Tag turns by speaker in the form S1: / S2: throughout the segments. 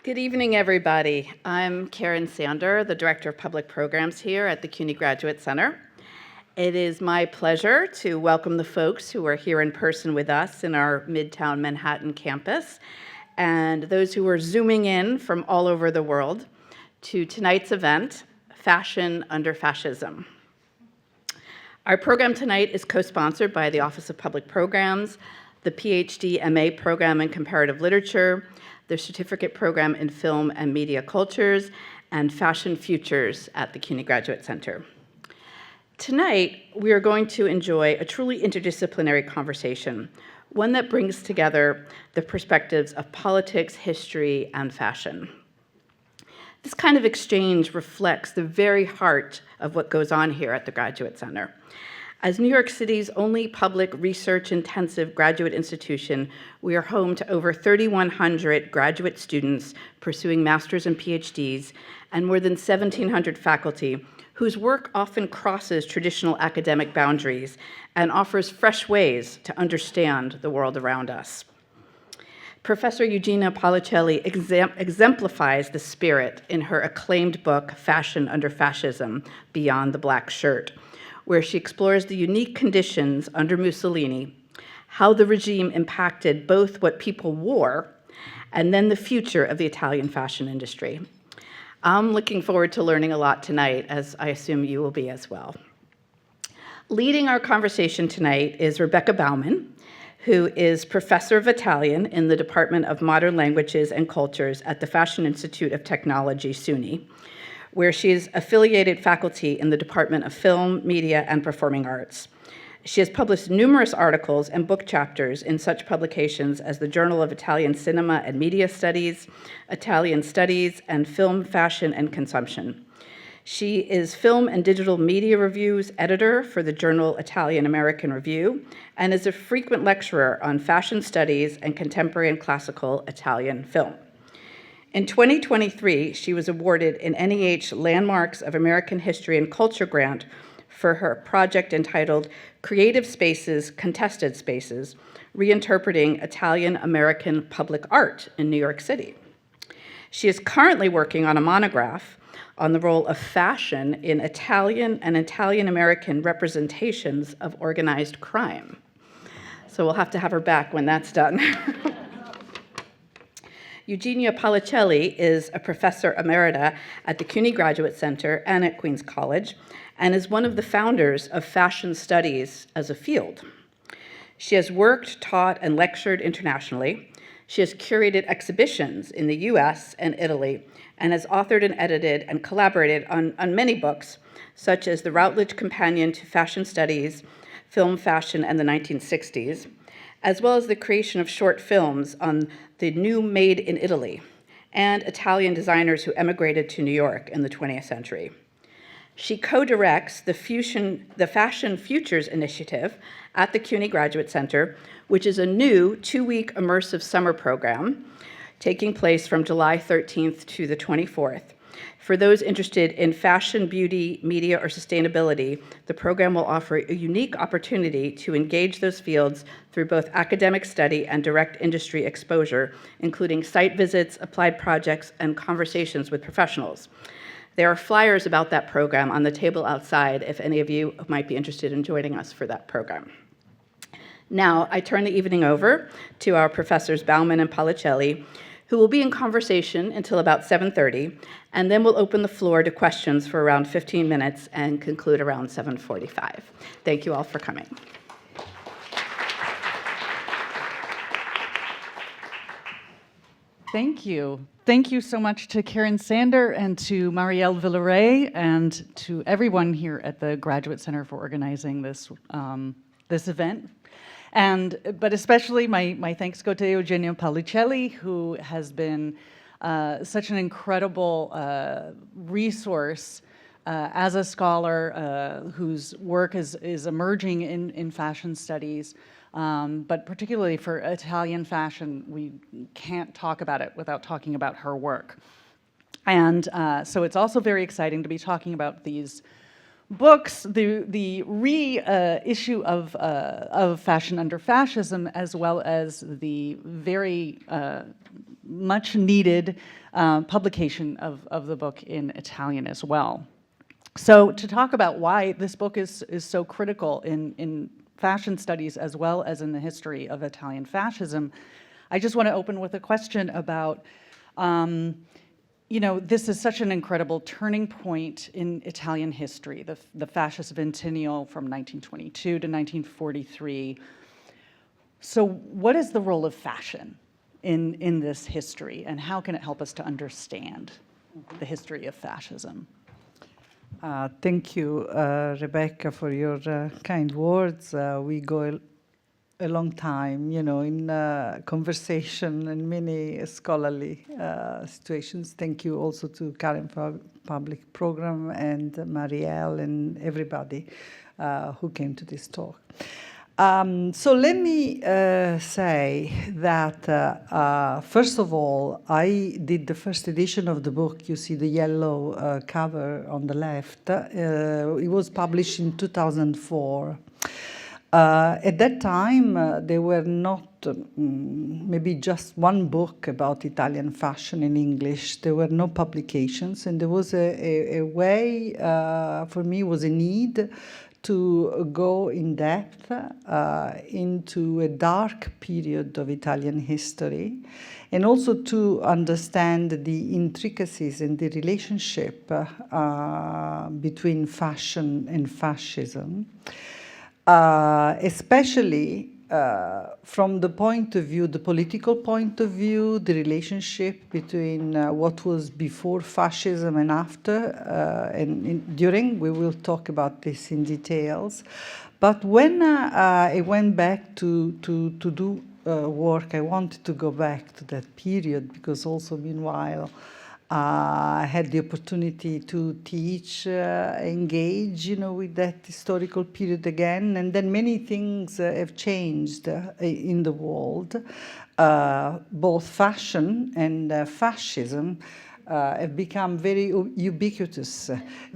S1: Good evening, everybody. I'm Karen Sander, the Director of Public Programs here at the CUNY Graduate Center. It is my pleasure to welcome the folks who are here in person with us in our Midtown Manhattan campus, and those who are Zooming in from all over the world to tonight's event, Fashion Under Fascism. Our program tonight is co-sponsored by the Office of Public Programs, the PhD MA program in Comparative Literature, the certificate program in Film and Media Cultures, and Fashion Futures at the CUNY Graduate Center. Tonight, we are going to enjoy a truly interdisciplinary conversation, one that brings together the perspectives of politics, history, and fashion. This kind of exchange reflects the very heart of what goes on here at the Graduate Center. As New York City's only public research-intensive graduate institution, we are home to over 3,100 graduate students pursuing masters and PhDs, and more than 1,700 faculty whose work often crosses traditional academic boundaries and offers fresh ways to understand the world around us. Professor Eugenia Paulicelli exemplifies the spirit in her acclaimed book, Fashion Under Fascism, Beyond the Black Shirt, where she explores the unique conditions under Mussolini, how the regime impacted both what people wore and then the future of the Italian fashion industry. I'm looking forward to learning a lot tonight, as I assume you will be as well. Leading our conversation tonight is Rebecca Bauman, who is Professor of Italian in the Department of Modern Languages and Cultures at the Fashion Institute of Technology, SUNY, where she is affiliated faculty in the Department of Film, Media, and Performing Arts. She has published numerous articles and book chapters in such publications as the Journal of Italian Cinema and Media Studies, Italian Studies, and Film, Fashion, and Consumption. She is Film and Digital Media Reviews editor for the journal Italian American Review, and is a frequent lecturer on fashion studies and contemporary and classical Italian film. In 2023, she was awarded an NEH Landmarks of American History and Culture grant for her project entitled Creative Spaces, Contested Spaces, Reinterpreting Italian-American Public Art in New York City. She is currently working on a monograph on the role of fashion in Italian and Italian-American representations of organized crime. So we'll have to have her back when that's done. Eugenia Paulicelli is a professor emerita at the CUNY Graduate Center and at Queens College, and is one of the founders of fashion studies as a field. She has worked, taught, and lectured internationally. She has curated exhibitions in the US and Italy, and has authored and edited and collaborated on many books, such as The Routledge Companion to Fashion Studies, Film, Fashion, and the 1960s, as well as the creation of short films on the new Made in Italy and Italian designers who emigrated to New York in the 20th century. She co-directs the Fashion Futures Initiative at the CUNY Graduate Center, which is a new 2-week immersive summer program taking place from July 13th to the 24th. For those interested in fashion, beauty, media, or sustainability, the program will offer a unique opportunity to engage those fields through both academic study and direct industry exposure, including site visits, applied projects, and conversations with professionals. There are flyers about that program on the table outside if any of you might be interested in joining us for that program. Now, I turn the evening over to our professors Bauman and Paulicelli, who will be in conversation until about 7:30, and then we'll open the floor to questions for around 15 minutes and conclude around 7:45. Thank you all for coming.
S2: Thank you. Thank you so much to Karen Sander and to Marielle Villaret and to everyone here at the Graduate Center for organizing this event. But especially my thanks go to Eugenia Paulicelli, who has been such an incredible resource as a scholar whose work is emerging in fashion studies, but particularly for Italian fashion, we can't talk about it without talking about her work. And so it's also very exciting to be talking about these books, the reissue of Fashion Under Fascism, as well as the very much needed publication of the book in Italian as well. So to talk about why this book is so critical in fashion studies as well as in the history of Italian fascism, I just want to open with a question about, this is such an incredible turning point in Italian history, the fascist biennial from 1922 to 1943. So what is the role of fashion in this history, and how can it help us to understand the history of fascism?
S3: Thank you, Rebecca, for your kind words. We go a long time, in conversation and many scholarly situations. Thank you also to Current Public Program and Marielle and everybody who came to this talk. So let me say that, first of all, I did the first edition of the book. You see the yellow cover on the left. It was published in 2004. At that time, there were not maybe just one book about Italian fashion in English. There were no publications, and there was a way, for me, was a need to go in depth into a dark period of Italian history, and also to understand the intricacies and the relationship between fashion and fascism, especially from the point of view, the political point of view, the relationship between what was before fascism and after, and during. We will talk about this in details. But when I went back to do work, I wanted to go back to that period, because also meanwhile, I had the opportunity to teach, engage, with that historical period again, and then many things have changed in the world. Both fashion and fascism have become very ubiquitous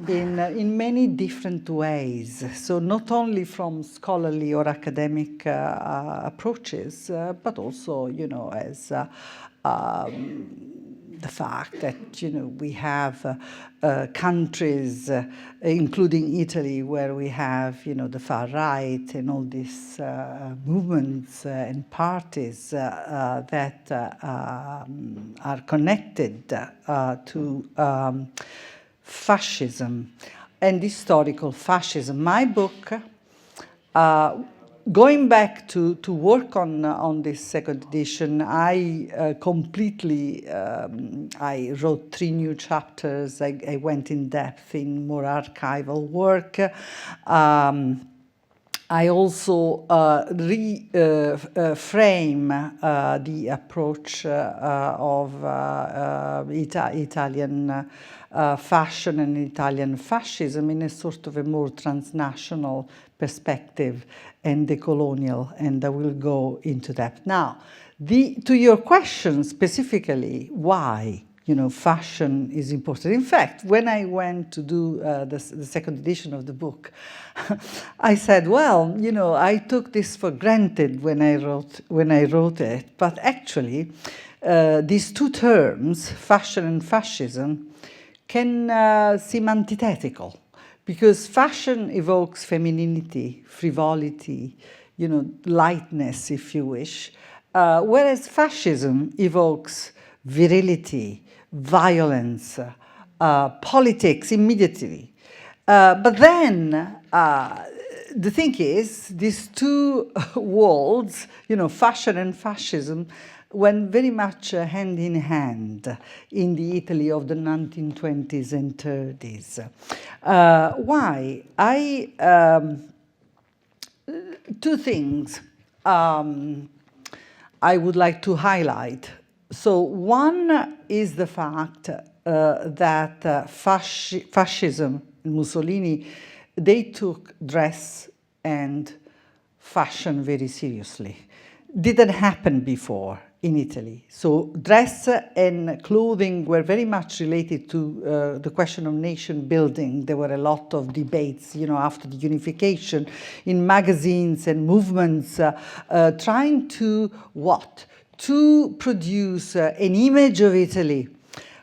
S3: in many different ways. So not only from scholarly or academic approaches, but also, as the fact that, we have countries, including Italy, where we have, the far right and all these movements and parties that are connected to fascism and historical fascism. My book, going back to work on this second edition, I completely, I wrote 3 new chapters. I went in depth in more archival work. I also reframe the approach of Italian fashion and Italian fascism in a sort of a more transnational perspective and decolonial, and I will go into that. Now, to your question specifically, why fashion is important. In fact, when I went to do the second edition of the book, I said, well, I took this for granted when I wrote it, but actually, these two terms, fashion and fascism, can seem antithetical, because fashion evokes femininity, frivolity, lightness, if you wish, whereas fascism evokes virility, violence, politics immediately. But then the thing is, these two worlds, fashion and fascism, went very much hand in hand in the Italy of the 1920s and 30s. Why? Two things I would like to highlight. So one is the fact that fascism, Mussolini, they took dress and fashion very seriously. Didn't happen before in Italy. So dress and clothing were very much related to the question of nation building. There were a lot of debates, after the unification in magazines and movements trying to what? to produce an image of Italy,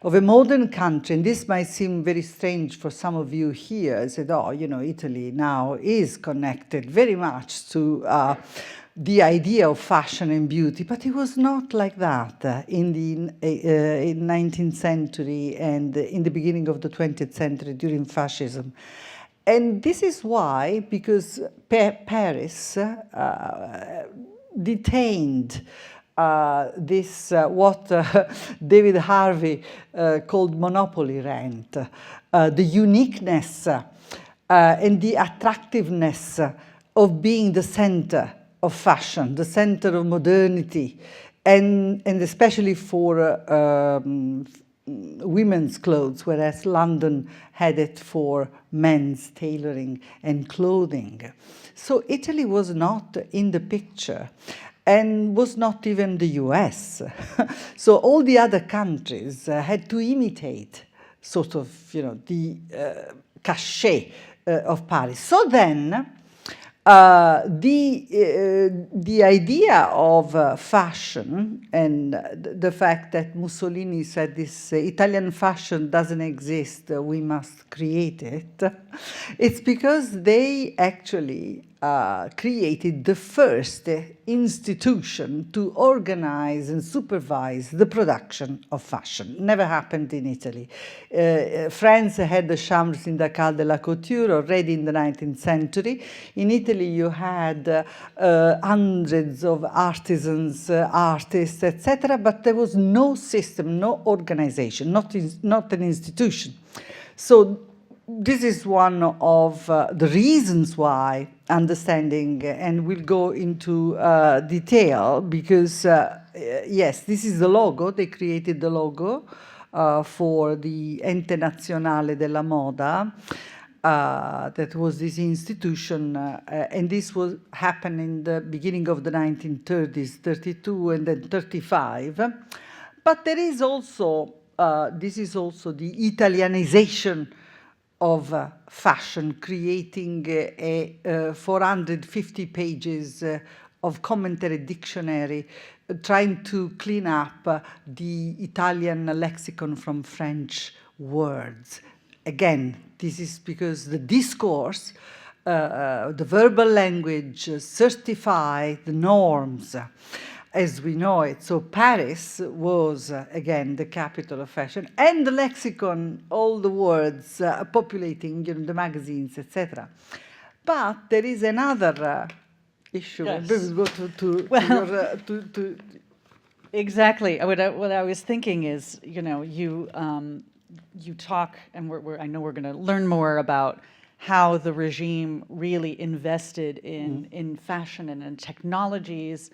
S3: of a modern country, and this might seem very strange for some of you here, I said, oh, you know, Italy now is connected very much to the idea of fashion and beauty, but it was not like that in the 19th century and in the beginning of the 20th century during fascism. And this is why, because Paris detained this, what David Harvey called monopoly rent, the uniqueness and the attractiveness of being the center of fashion, the center of modernity, and especially for women's clothes, whereas London had it for men's tailoring and clothing. So Italy was not in the picture and was not even the US. So all the other countries had to imitate sort of, you know, the cachet of Paris. So then, the idea of fashion and the fact that Mussolini said this Italian fashion doesn't exist, we must create it, it's because they actually created the first institution to organize and supervise the production of fashion. Never happened in Italy. France had the Chambre syndicale de la couture already in the 19th century. In Italy, you had hundreds of artisans, artists, etc., but there was no system, no organization, not an institution. So this is one of the reasons why understanding, and we'll go into detail, because yes, this is the logo. They created the logo for the Ente Nazionale della Moda. That was this institution, and this was happened in the beginning of the 1930s, 32 and then 35. But there is also, this is also the Italianization of fashion, creating a 450 pages of commentary dictionary, trying to clean up the Italian lexicon from French words. Again, this is because the discourse, the verbal language certify the norms as we know it. So Paris was, again, the capital of fashion, and the lexicon, all the words populating, you know, the magazines, etc. But there is another issue.
S2: Yes.
S3: Maybe we'll go to
S2: Exactly. What I was thinking is, you know, you talk, and I know we're going to learn more about how the regime really invested in fashion and in technologies.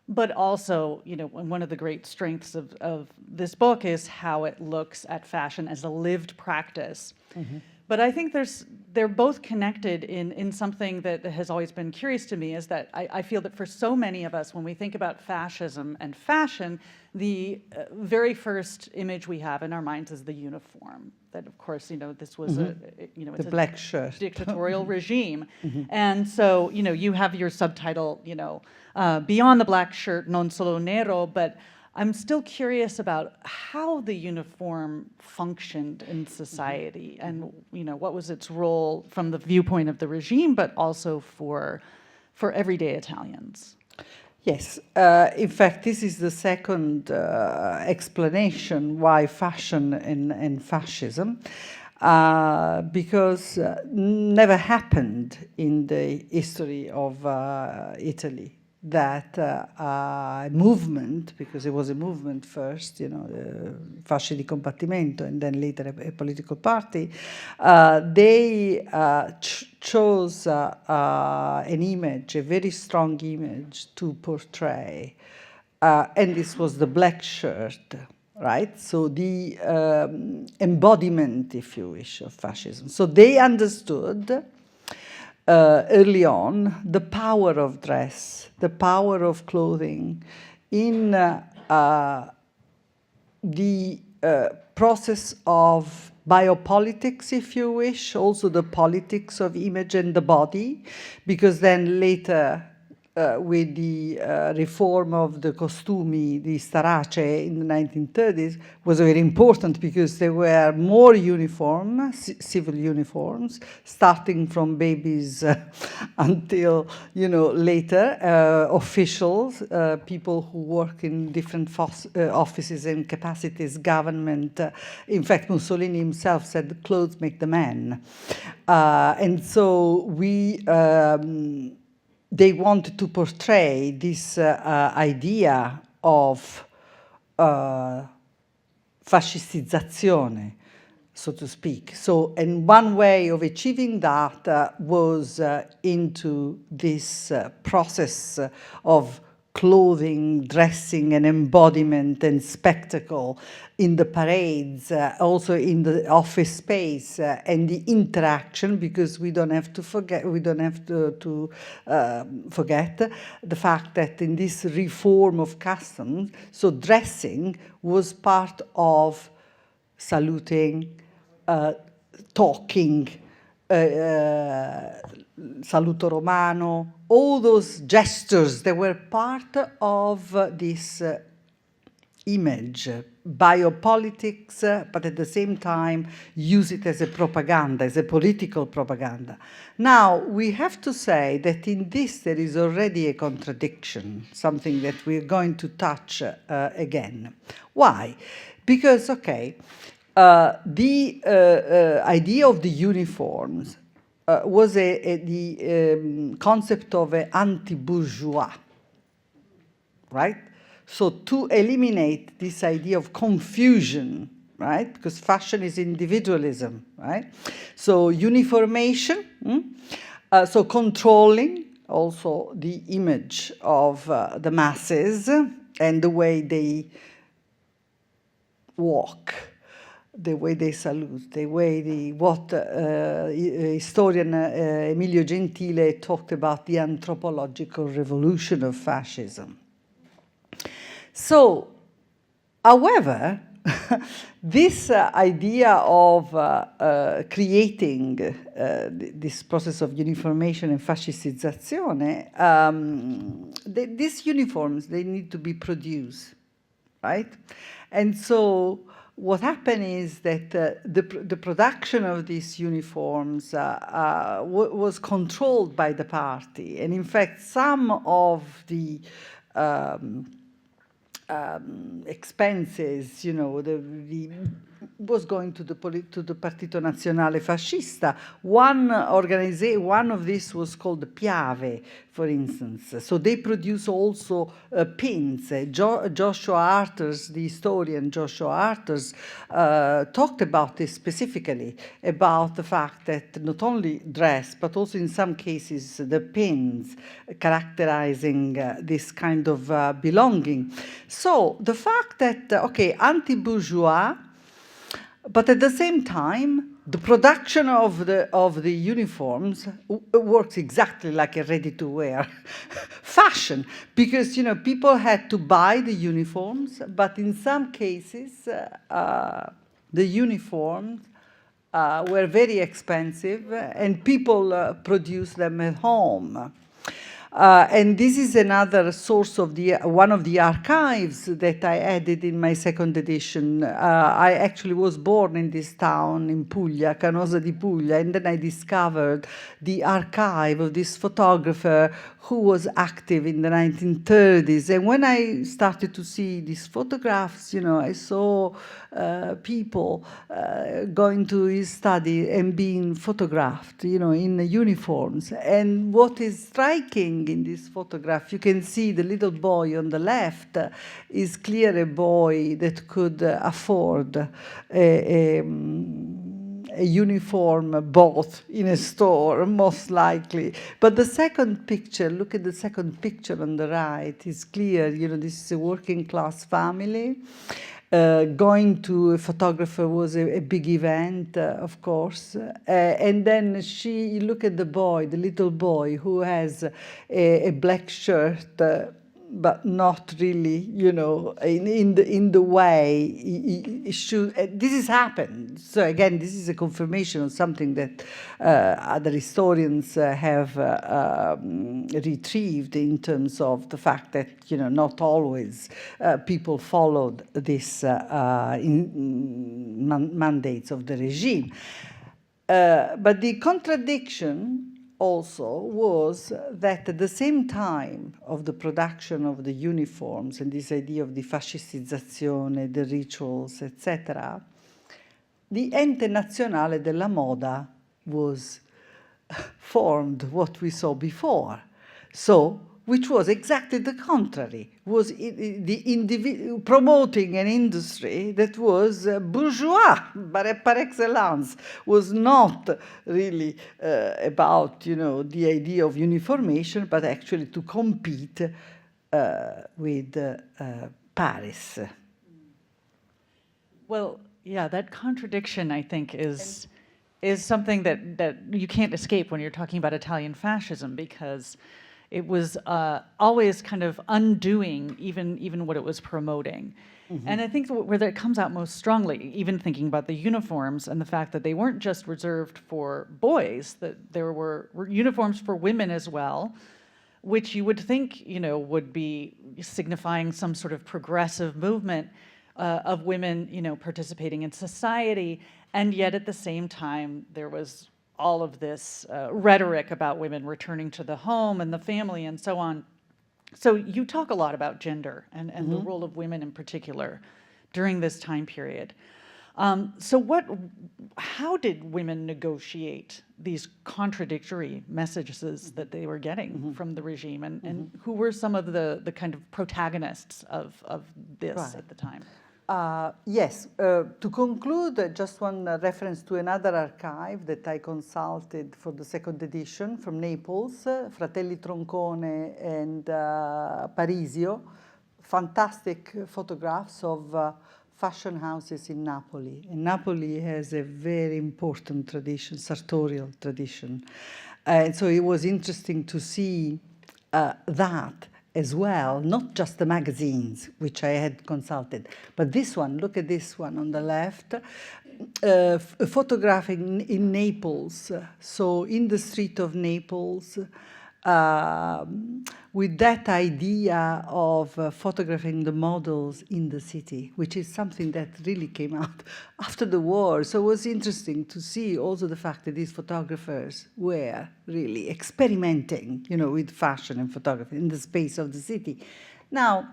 S2: But also, you know, one of the great strengths of this book is how it looks at fashion as a lived practice. Mm-hmm. But I think they're both connected in something that has always been curious to me, is that I feel that for so many of us, when we think about fascism and fashion, the very first image we have in our minds is the uniform. That, of course, you know, this was it's
S3: the black shirt
S2: dictatorial regime. Mm-hmm. And so, you know, you have your subtitle, you know, beyond the black shirt, non solo nero, but I'm still curious about how the uniform functioned in society, and, you know, what was its role from the viewpoint of the regime, but also for everyday Italians.
S3: Yes, in fact, this is the second explanation why fashion and fascism, because never happened in the history of Italy that movement, because it was a movement first, you know, Fasci di Combattimento, and then later a political party, they chose an image, a very strong image to portray, and this was the black shirt, right? So the embodiment, if you wish, of fascism. So they understood early on the power of dress, the power of clothing in the process of biopolitics, if you wish, also the politics of image and the body, because then later with the reform of the costumi, the starace in the 1930s, was very important because there were more civil uniforms, starting from babies until, later, officials, people who work in different offices and capacities, government. In fact, Mussolini himself said, clothes make the man. And so they wanted to portray this idea of fascistizzazione, so to speak. So, and one way of achieving that was into this process of clothing, dressing, and embodiment and spectacle in the parades, also in the office space, and the interaction, because we don't have to forget the fact that in this reform of customs, so dressing was part of saluting, talking, saluto romano, all those gestures that were part of this image, biopolitics, but at the same time use it as a propaganda, as a political propaganda. Now, we have to say that in this there is already a contradiction, something that we're going to touch again. Why? Because, okay, the idea of the uniforms was the concept of an anti-bourgeois, right? So to eliminate this idea of confusion, right? Because fashion is individualism, right? So uniformation, so controlling also the image of the masses and the way they walk, the way they salute, the way what historian Emilio Gentile talked about the anthropological revolution of fascism. So, however, this idea of creating this process of uniformation and fascistizzazione, these uniforms, they need to be produced, right? And so what happened is that the production of these uniforms was controlled by the party. And in fact, some of the expenses, was going to the Partito Nazionale Fascista. One of these was called the Piave, for instance. So they produce also pins. Joshua Arthurs, the historian Joshua Arthurs, talked about this specifically, about the fact that not only dress, but also in some cases the pins characterizing this kind of belonging. So the fact that, okay, anti-bourgeois, but at the same time, the production of the uniforms works exactly like a ready-to-wear fashion, because people had to buy the uniforms, but in some cases the uniforms were very expensive, and people produced them at home. And this is another source of one of the archives that I added in my second edition. I actually was born in this town in Puglia, Canosa di Puglia, and then I discovered the archive of this photographer who was active in the 1930s. And when I started to see these photographs, I saw people going to his study and being photographed, in uniforms. And what is striking in this photograph, you can see the little boy on the left is clearly a boy that could afford a uniform bought in a store, most likely. But the second picture, look at the second picture on the right, is clear, this is a working class family. Going to a photographer was a big event, of course. And then you look at the boy, the little boy, who has a black shirt, but not really, you know, in the way it should. This has happened. So again, this is a confirmation of something that other historians have retrieved in terms of the fact that, you know, not always people followed this mandates of the regime. But the contradiction also was that at the same time of the production of the uniforms and this idea of the fascistizzazione, the rituals, etc., the Ente Nazionale della Moda was formed, what we saw before. So, which was exactly the contrary, was promoting an industry that was bourgeois, but par excellence, was not really about, you know, the idea of uniformation, but actually to compete with Paris.
S2: Well, yeah, that contradiction, I think, is something that you can't escape when you're talking about Italian fascism, because it was always kind of undoing even what it was promoting. Mm-hmm. And I think where that comes out most strongly, even thinking about the uniforms and the fact that they weren't just reserved for boys, that there were uniforms for women as well, which you would think, you know, would be signifying some sort of progressive movement of women, you know, participating in society. And yet at the same time, there was all of this rhetoric about women returning to the home and the family and so on. So you talk a lot about gender and mm-hmm. the role of women in particular during this time period. So how did women negotiate these contradictory messages that they were getting mm-hmm. from the regime, and mm-hmm. who were some of the kind of protagonists of this right. at the time?
S3: Yes, to conclude, just one reference to another archive that I consulted for the second edition from Naples, Fratelli Troncone and Parisio, fantastic photographs of fashion houses in Napoli. And Napoli has a very important tradition, sartorial tradition. And so it was interesting to see that as well, not just the magazines, which I had consulted, but this one, look at this one on the left, photographing in Naples, so in the street of Naples, with that idea of photographing the models in the city, which is something that really came out after the war. So it was interesting to see also the fact that these photographers were really experimenting, you know, with fashion and photography in the space of the city. Now,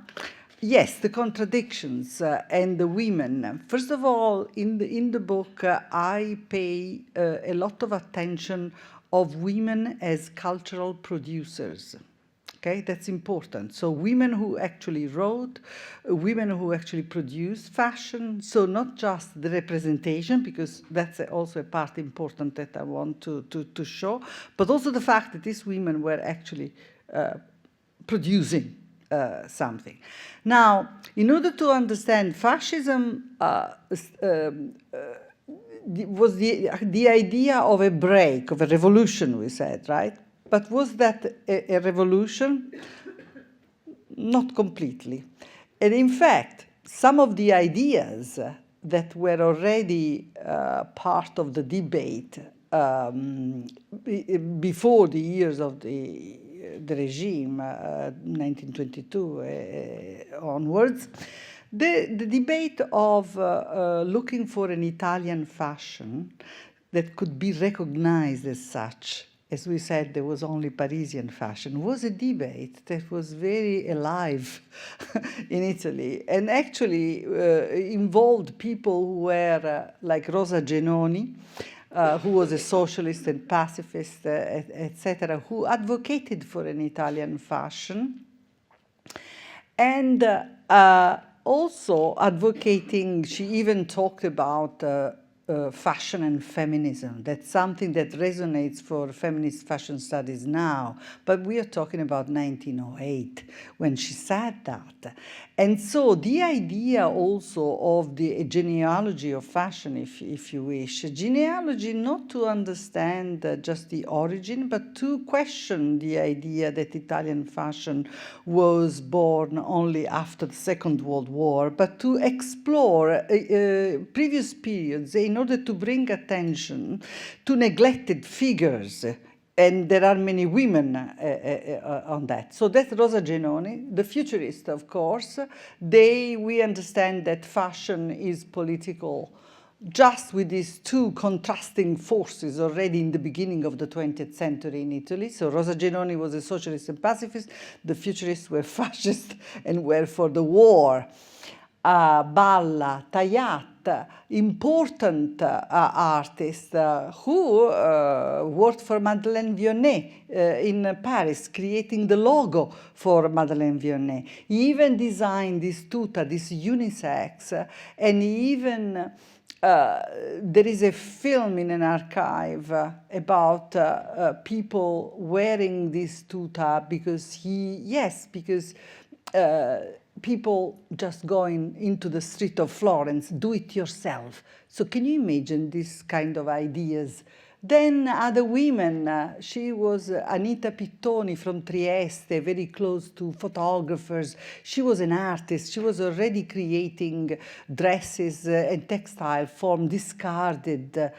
S3: yes, the contradictions and the women. First of all, in the book, I pay a lot of attention of women as cultural producers. Okay, that's important. So women who actually wrote, women who actually produced fashion, so not just the representation, because that's also a part important that I want to show, but also the fact that these women were actually producing something. Now, in order to understand fascism, was the idea of a break, of a revolution, we said, right? But was that a revolution? Not completely. And in fact, some of the ideas that were already part of the debate before the years of the regime, 1922 onwards, the debate of looking for an Italian fashion that could be recognized as such, as we said, there was only Parisian fashion, was a debate that was very alive in Italy, and actually involved people who were like Rosa Genoni, who was a socialist and pacifist, etc., who advocated for an Italian fashion, and also advocating, she even talked about fashion and feminism. That's something that resonates for feminist fashion studies now. But we are talking about 1908 when she said that. And so the idea also of the genealogy of fashion, if you wish, genealogy not to understand just the origin, but to question the idea that Italian fashion was born only after the Second World War, but to explore previous periods in order to bring attention to neglected figures. And there are many women on that. So that's Rosa Genoni, the futurist, of course. We understand that fashion is political just with these two contrasting forces already in the beginning of the 20th century in Italy. So Rosa Genoni was a socialist and pacifist. The futurists were fascist and were for the war. Balla, Tayat, important artist who worked for Madeleine Vionnet in Paris, creating the logo for Madeleine Vionnet. He even designed this tuta, this unisex, and even there is a film in an archive about people wearing this tuta because people just going into the street of Florence, do it yourself. So can you imagine this kind of ideas? Then other women, she was Anita Pittoni from Trieste, very close to photographers. She was an artist. She was already creating dresses and textile from discarded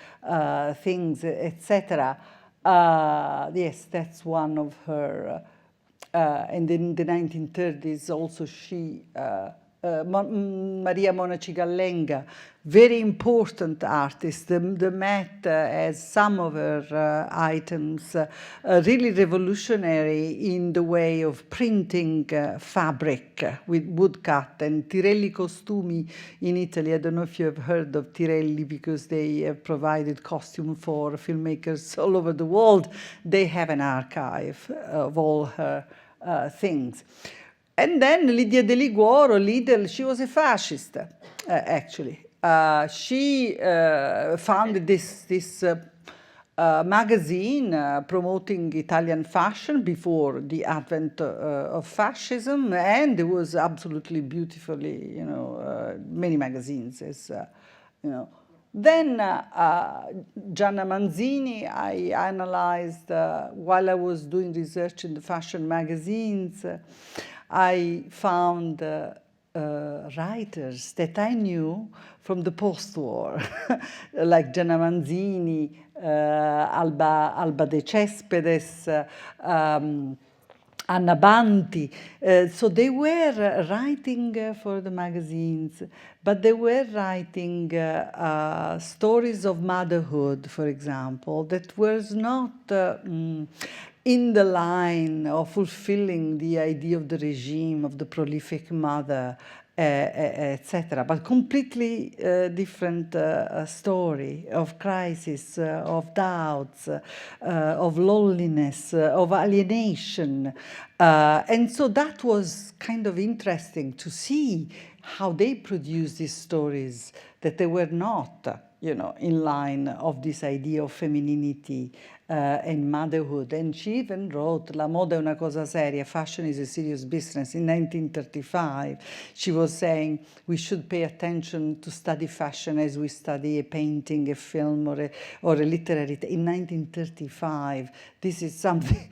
S3: things, etc. Yes, that's one of her. And in the 1930s, also Maria Monaci Gallenga, very important artist. The Met has some of her items really revolutionary in the way of printing fabric with woodcut, and Tirelli Costumi in Italy. I don't know if you have heard of Tirelli because they have provided costume for filmmakers all over the world. They have an archive of all her things. And then Lydia De Liguoro, Lidl, she was a fascist, actually. She founded this magazine promoting Italian fashion before the advent of fascism, and it was absolutely beautifully, many magazines, as Then Gianna Manzini, I analyzed, while I was doing research in the fashion magazines, I found writers that I knew from the post-war, like Gianna Manzini, Alba de Cespedes, Anna Banti. So they were writing for the magazines, but they were writing stories of motherhood, for example, that was not in the line of fulfilling the idea of the regime, of the prolific mother, etc., but completely different story of crisis, of doubts, of loneliness, of alienation. And so that was kind of interesting to see how they produced these stories, that they were not, in line of this idea of femininity and motherhood. And she even wrote La moda è una cosa seria, fashion is a serious business. In 1935, she was saying we should pay attention to study fashion as we study a painting, a film, or a literary. In 1935, this is something,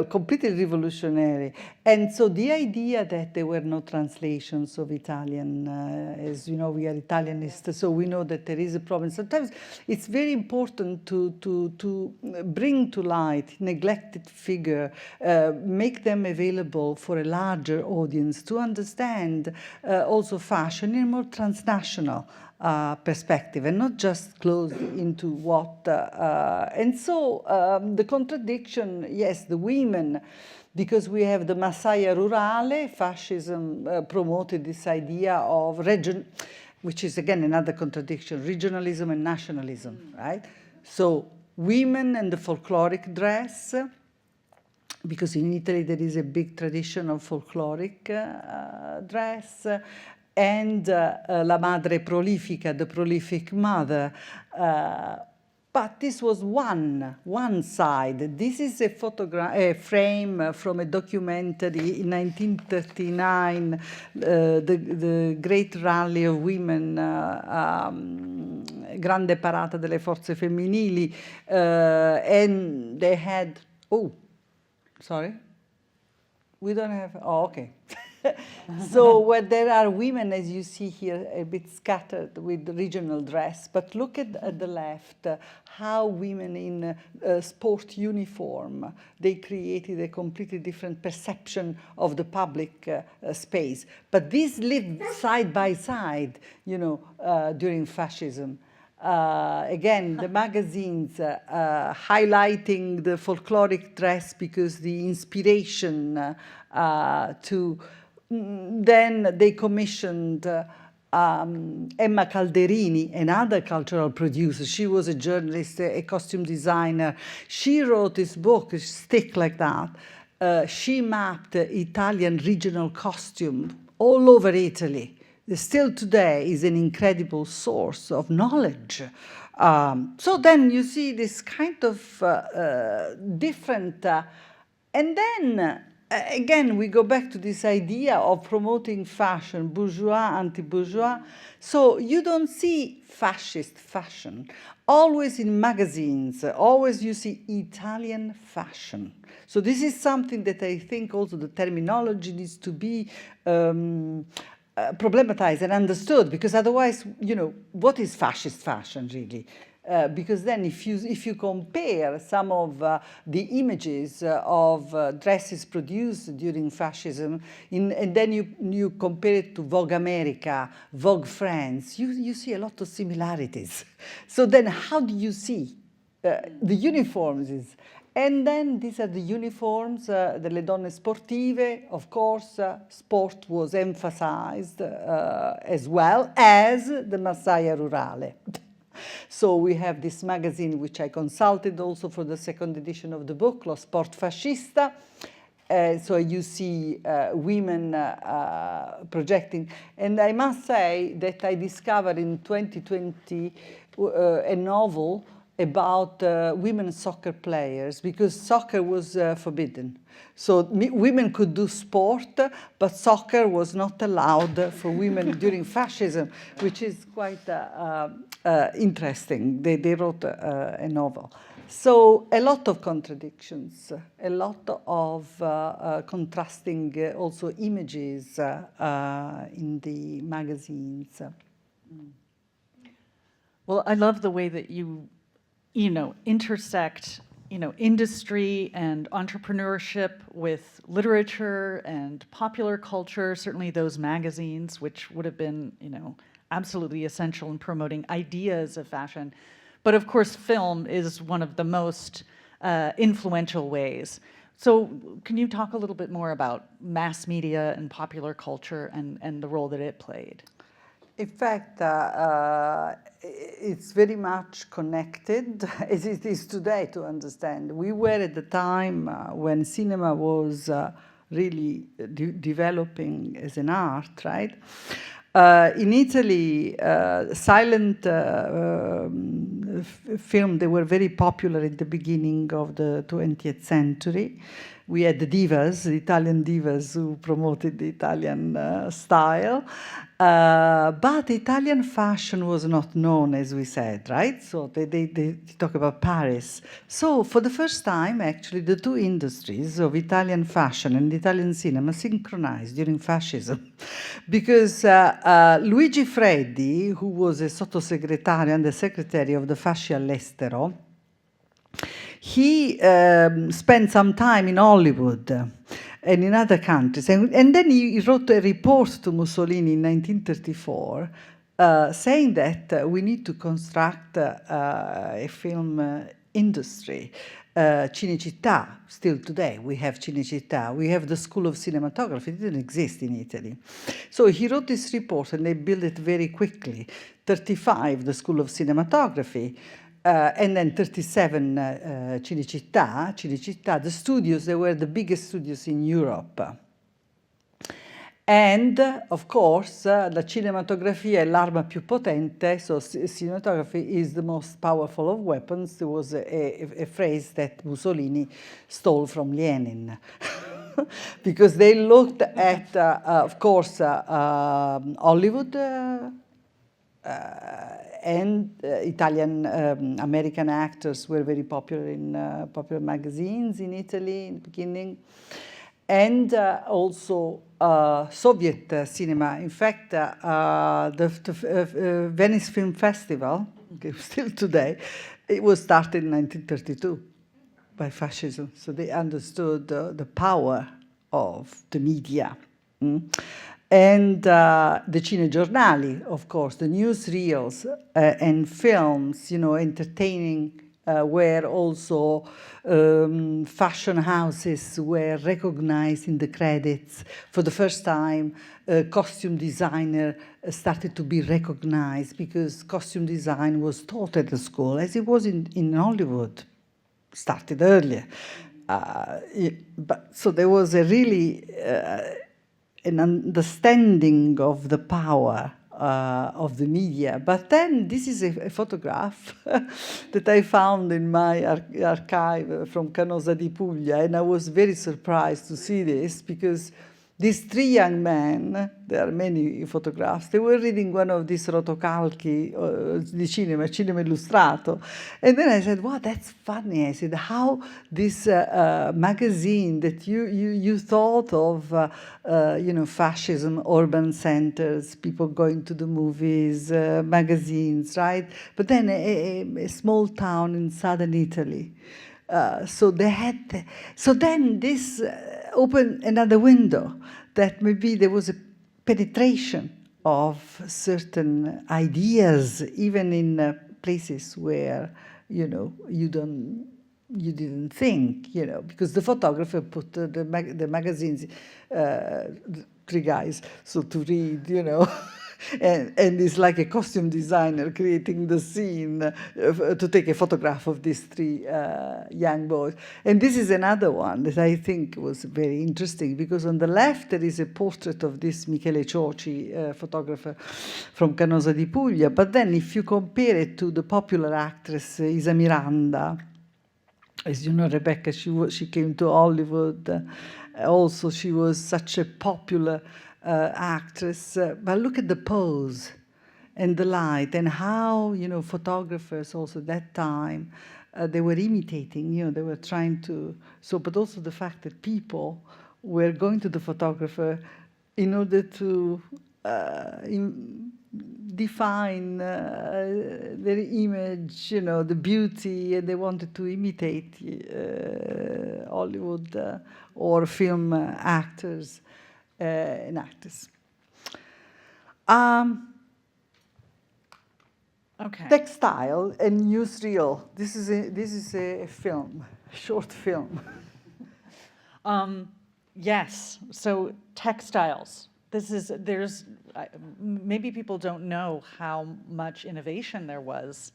S3: completely revolutionary. And so the idea that there were no translations of Italian, as we are Italianists, so we know that there is a problem. Sometimes it's very important to bring to light neglected figure, make them available for a larger audience to understand also fashion in a more transnational perspective and not just closed into what. And so the contradiction, yes, the women, because we have the Massaia Rurale, fascism promoted this idea of region, which is again another contradiction, regionalism and nationalism, right? So women and the folkloric dress, because in Italy there is a big tradition of folkloric dress, and La Madre Prolifica, the prolific mother. But this was one side. This is a frame from a documentary in 1939, the great rally of women, Grande Parata delle Forze Femminili, and they had, oh, sorry, we don't have, oh, okay. So where there are women, as you see here, a bit scattered with regional dress, but look at the left, how women in sport uniform, they created a completely different perception of the public space. But these lived side by side, you know, during fascism. Again, the magazines highlighting the folkloric dress because the inspiration to then they commissioned Emma Calderini, another cultural producer. She was a journalist, a costume designer. She wrote this book, it's thick like that. She mapped Italian regional costume all over Italy. Still today is an incredible source of knowledge. So then you see this kind of different, and then again, we go back to this idea of promoting fashion, bourgeois, anti-bourgeois. So you don't see fascist fashion. Always in magazines, always you see Italian fashion. So this is something that I think also the terminology needs to be problematized and understood, because otherwise, you know, what is fascist fashion really? Because then if you compare some of the images of dresses produced during fascism, and then you compare it to Vogue America, Vogue France, you see a lot of similarities. So then how do you see the uniforms? And then these are the uniforms, delle donne sportive. Of course, sport was emphasized as well as the Massaia Rurale. So we have this magazine, which I consulted also for the second edition of the book, Lo Sport Fascista. So you see women projecting. And I must say that I discovered in 2020 a novel about women soccer players, because soccer was forbidden. So women could do sport, but soccer was not allowed for women during fascism, which is quite interesting. They wrote a novel. So a lot of contradictions, a lot of contrasting also images in the magazines.
S2: Well, I love the way that you intersect, industry and entrepreneurship with literature and popular culture, certainly those magazines, which would have been, absolutely essential in promoting ideas of fashion. But of course, film is one of the most influential ways. So can you talk a little bit more about mass media and popular culture and the role that it played?
S3: In fact, it's very much connected, as it is today, to understand. We were at the time when cinema was really developing as an art, right? In Italy, silent film, they were very popular at the beginning of the 20th century. We had the divas, the Italian divas, who promoted the Italian style. But Italian fashion was not known, as we said, right? So they talk about Paris. So for the first time, actually, the two industries of Italian fashion and Italian cinema synchronized during fascism. Because Luigi Freddi, who was a sottosegretario and the secretary of the Fasci all'Estero, he spent some time in Hollywood and in other countries. And then he wrote a report to Mussolini in 1934 saying that we need to construct a film industry. Cinecittà, still today, we have Cinecittà. We have the School of Cinematography. It didn't exist in Italy. So he wrote this report and they built it very quickly. 35, the School of Cinematography. And then 37 Cinecittà, the studios, they were the biggest studios in Europe. And, of course, la cinematografia è l'arma più potente, so cinematography is the most powerful of weapons. There was a phrase that Mussolini stole from Lenin. Because they looked at, of course, Hollywood and Italian, American actors were very popular in popular magazines in Italy in the beginning. And also Soviet cinema. In fact, the Venice Film Festival, okay, still today, it was started in 1932 by fascism. So they understood the power of the media. And the cinegiornali, of course, the newsreels and films, entertaining, where also fashion houses were recognized in the credits. For the first time, costume designer started to be recognized because costume design was taught at the school, as it was in Hollywood, started earlier. So there was a really an understanding of the power of the media. But then this is a photograph that I found in my archive from Canosa di Puglia, and I was very surprised to see this because these three young men, there are many photographs, they were reading one of these rotocalchi di cinema illustrato. And then I said, wow, that's funny. I said, how this magazine that you thought of, fascism, urban centers, people going to the movies, magazines, right? But then a small town in southern Italy. So then this opened another window that maybe there was a penetration of certain ideas, even in places where, you didn't think, because the photographer put the magazines, three guys, so to read, and it's like a costume designer creating the scene to take a photograph of these three young boys. And this is another one that I think was very interesting, because on the left there is a portrait of this Michele Cioci, photographer from Canosa di Puglia. But then if you compare it to the popular actress Isa Miranda, as you know, Rebecca, she came to Hollywood. Also, she was such a popular actress. But look at the pose and the light and how, photographers also at that time, they were imitating, they were trying to, but also the fact that people were going to the photographer in order to define their image, the beauty, and they wanted to imitate Hollywood or film actors and actors.
S2: Okay.
S3: Textile and newsreel. This is a film, a short film.
S2: Yes. So textiles. Maybe people don't know how much innovation there was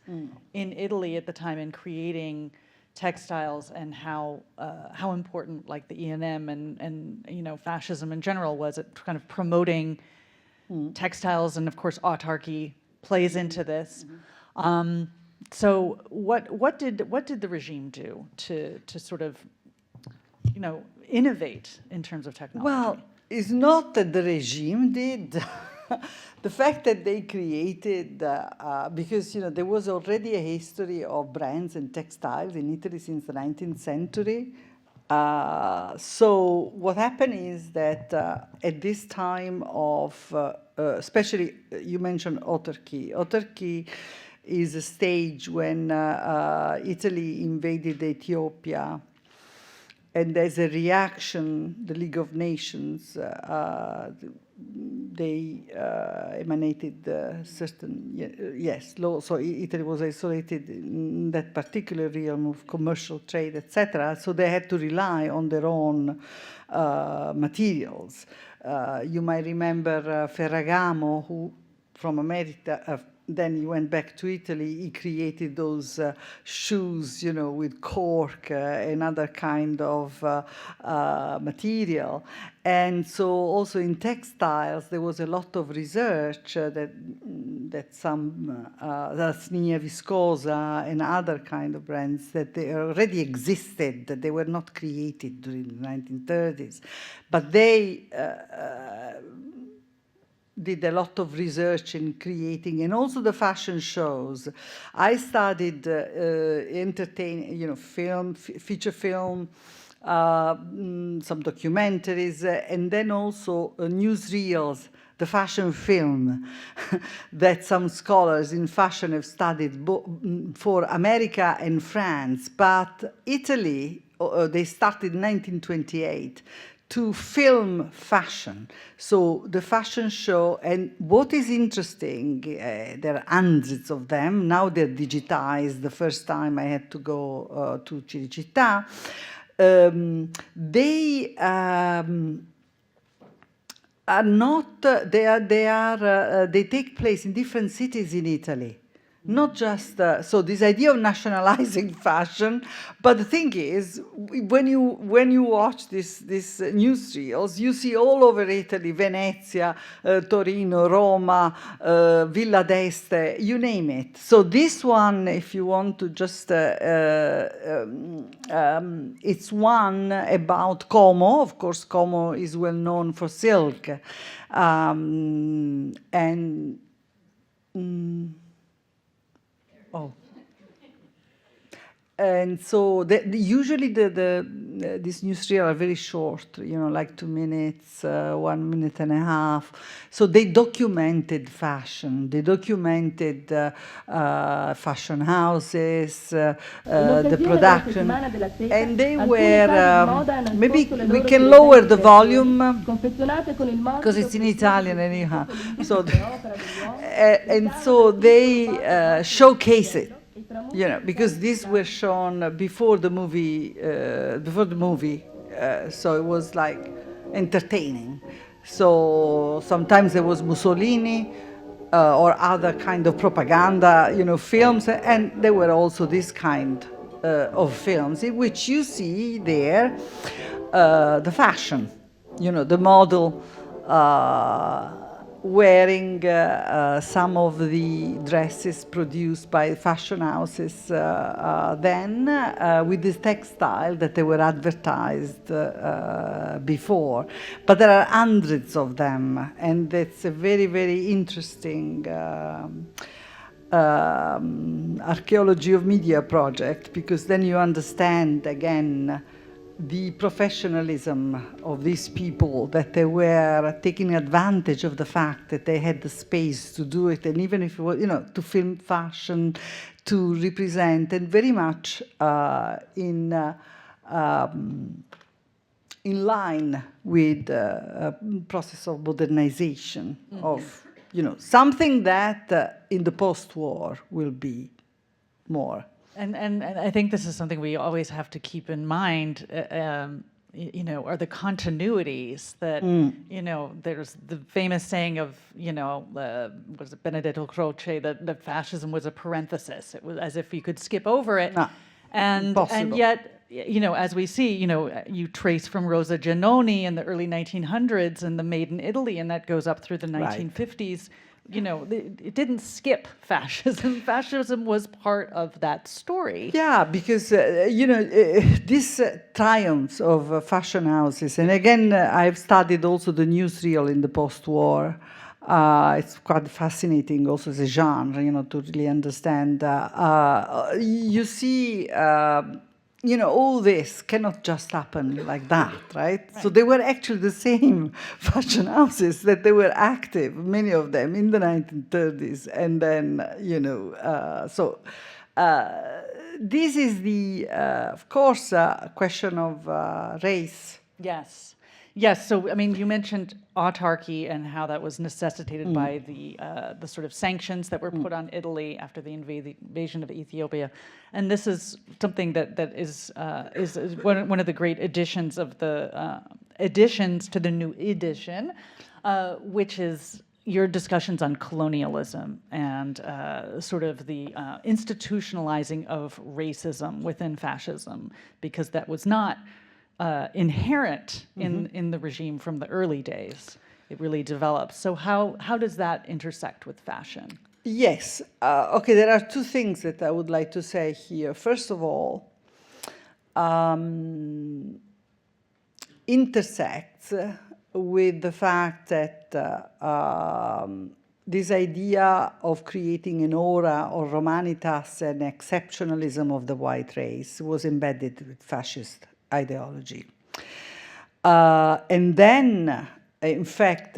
S2: in Italy at the time in creating textiles, and how important like the E&M and fascism in general was at kind of promoting textiles, and of course autarky plays into this. So what did the regime do to sort of innovate in terms of technology?
S3: Well, it's not that the regime did. The fact that they created, because there was already a history of brands and textiles in Italy since the 19th century. So what happened is that at this time of, especially you mentioned autarky. Autarky is a stage when Italy invaded Ethiopia. And as a reaction, the League of Nations, they emanated certain, law. So Italy was isolated in that particular realm of commercial trade, etc. So they had to rely on their own materials. You might remember Ferragamo, who from America. Then he went back to Italy. He created those shoes, you know, with cork and other kind of material. And so also in textiles, there was a lot of research that some Lasnia Viscosa and other kind of brands that they already existed, that they were not created during the 1930s, but they did a lot of research in creating, and also the fashion shows. I studied feature film, some documentaries, and then also newsreels, the fashion film that some scholars in fashion have studied for America and France. But Italy, they started in 1928 to film fashion. So the fashion show, and what is interesting, there are hundreds of them. Now they're digitized. The first time I had to go to Cinecittà. They are not, they take place in different cities in Italy. Not just, so this idea of nationalizing fashion, but the thing is, when you watch these newsreels, you see all over Italy, Venezia, Torino, Roma, Villa d'Este, you name it. So this one, if you want to just, it's one about Como. Of course, Como is well known for silk. And so usually these newsreels are very short, you know, like 2 minutes, 1 minute and a half. So they documented fashion. They documented fashion houses, the production, and they were. Maybe we can lower the volume because it's in Italian anyhow. So, and so they showcase it. You know, because these were shown before the movie, so it was like entertaining. So sometimes there was Mussolini or other kind of propaganda, you know, films, and there were also this kind of films in which you see there the fashion, you know, the model wearing some of the dresses produced by fashion houses then with this textile that they were advertised before. But there are hundreds of them, and it's a very, very interesting archaeology of media project, because then you understand again the professionalism of these people, that they were taking advantage of the fact that they had the space to do it, and even if it was, you know, to film fashion, to represent, and very much in line with the process of modernization of, you know, something that in the post-war will be more.
S2: And I think this is something we always have to keep in mind, you know, are the continuities that, you know, there's the famous saying of, you know, was it Benedetto Croce, that fascism was a parenthesis. It was as if you could skip over it. And yet, you know, as we see, you know, you trace from Rosa Giannoni in the early 1900s and the Made in Italy, and that goes up through the 1950s. You know, it didn't skip fascism. Fascism was part of that story.
S3: Yeah, because, you know, this triumphs of fashion houses, and again, I've studied also the newsreel in the post-war. It's quite fascinating also as a genre, you know, to really understand. You see, you know, all this cannot just happen like that, right? So they were actually the same fashion houses that they were active, many of them, in the 1930s. And then, you know, this is the, of course, question of race.
S2: Yes. Yes, so I mean, you mentioned autarky and how that was necessitated by the sort of sanctions that were put on Italy after the invasion of Ethiopia, and this is something that is one of the great additions of the additions to the new edition, which is your discussions on colonialism and sort of the institutionalizing of racism within fascism, because that was not inherent in the regime from the early days. It really developed. So how does that intersect with fashion?
S3: Yes. Okay, there are two things that I would like to say here. First of all, intersects with the fact that this idea of creating an aura or Romanitas and exceptionalism of the white race was embedded with fascist ideology. And then, in fact,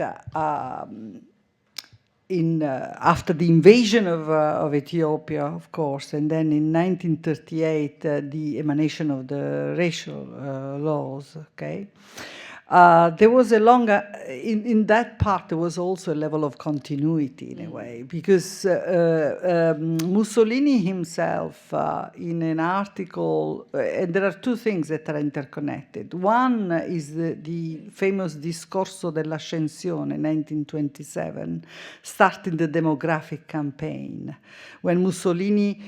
S3: after the invasion of Ethiopia, of course, and then in 1938, the emanation of the racial laws, okay, there was a longer, in that part, there was also a level of continuity in a way, because Mussolini himself, in an article, and there are two things that are interconnected. One is the famous Discorso dell'Ascensione, 1927, starting the demographic campaign, when Mussolini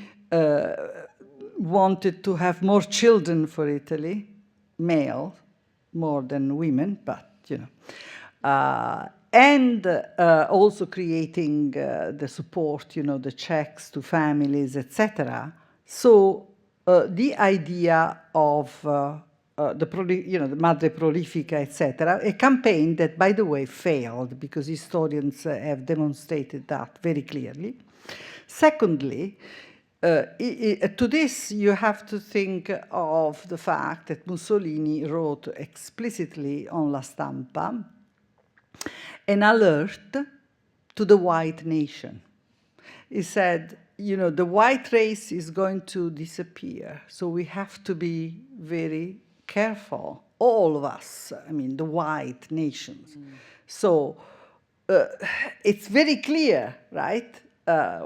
S3: wanted to have more children for Italy, male, more than women, but, you know. And also creating the support, you know, the checks to families, etc. So the idea of the Madre Prolifica, etc., a campaign that, by the way, failed, because historians have demonstrated that very clearly. Secondly, to this, you have to think of the fact that Mussolini wrote explicitly on La Stampa an alert to the white nation. He said, you know, the white race is going to disappear, so we have to be very careful, all of us, I mean, the white nations. So it's very clear, right?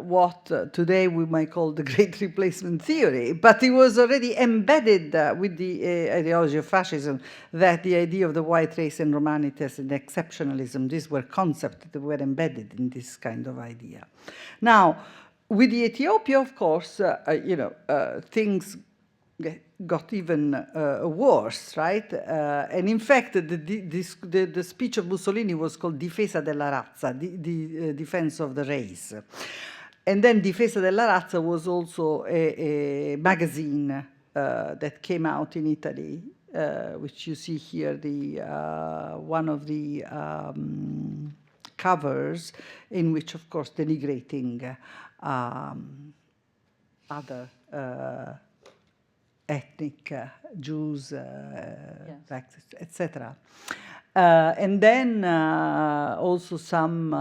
S3: What today we might call the Great Replacement Theory, but it was already embedded with the ideology of fascism, that the idea of the white race and Romanitas and exceptionalism, these were concepts that were embedded in this kind of idea. Now, with the Ethiopia, of course, things got even worse, right? And in fact, the speech of Mussolini was called Difesa della Razza, the defense of the race. And then Difesa della Razza was also a magazine that came out in Italy, which you see here, one of the covers, in which, of course, denigrating other ethnic Jews, yes, etc. And then also some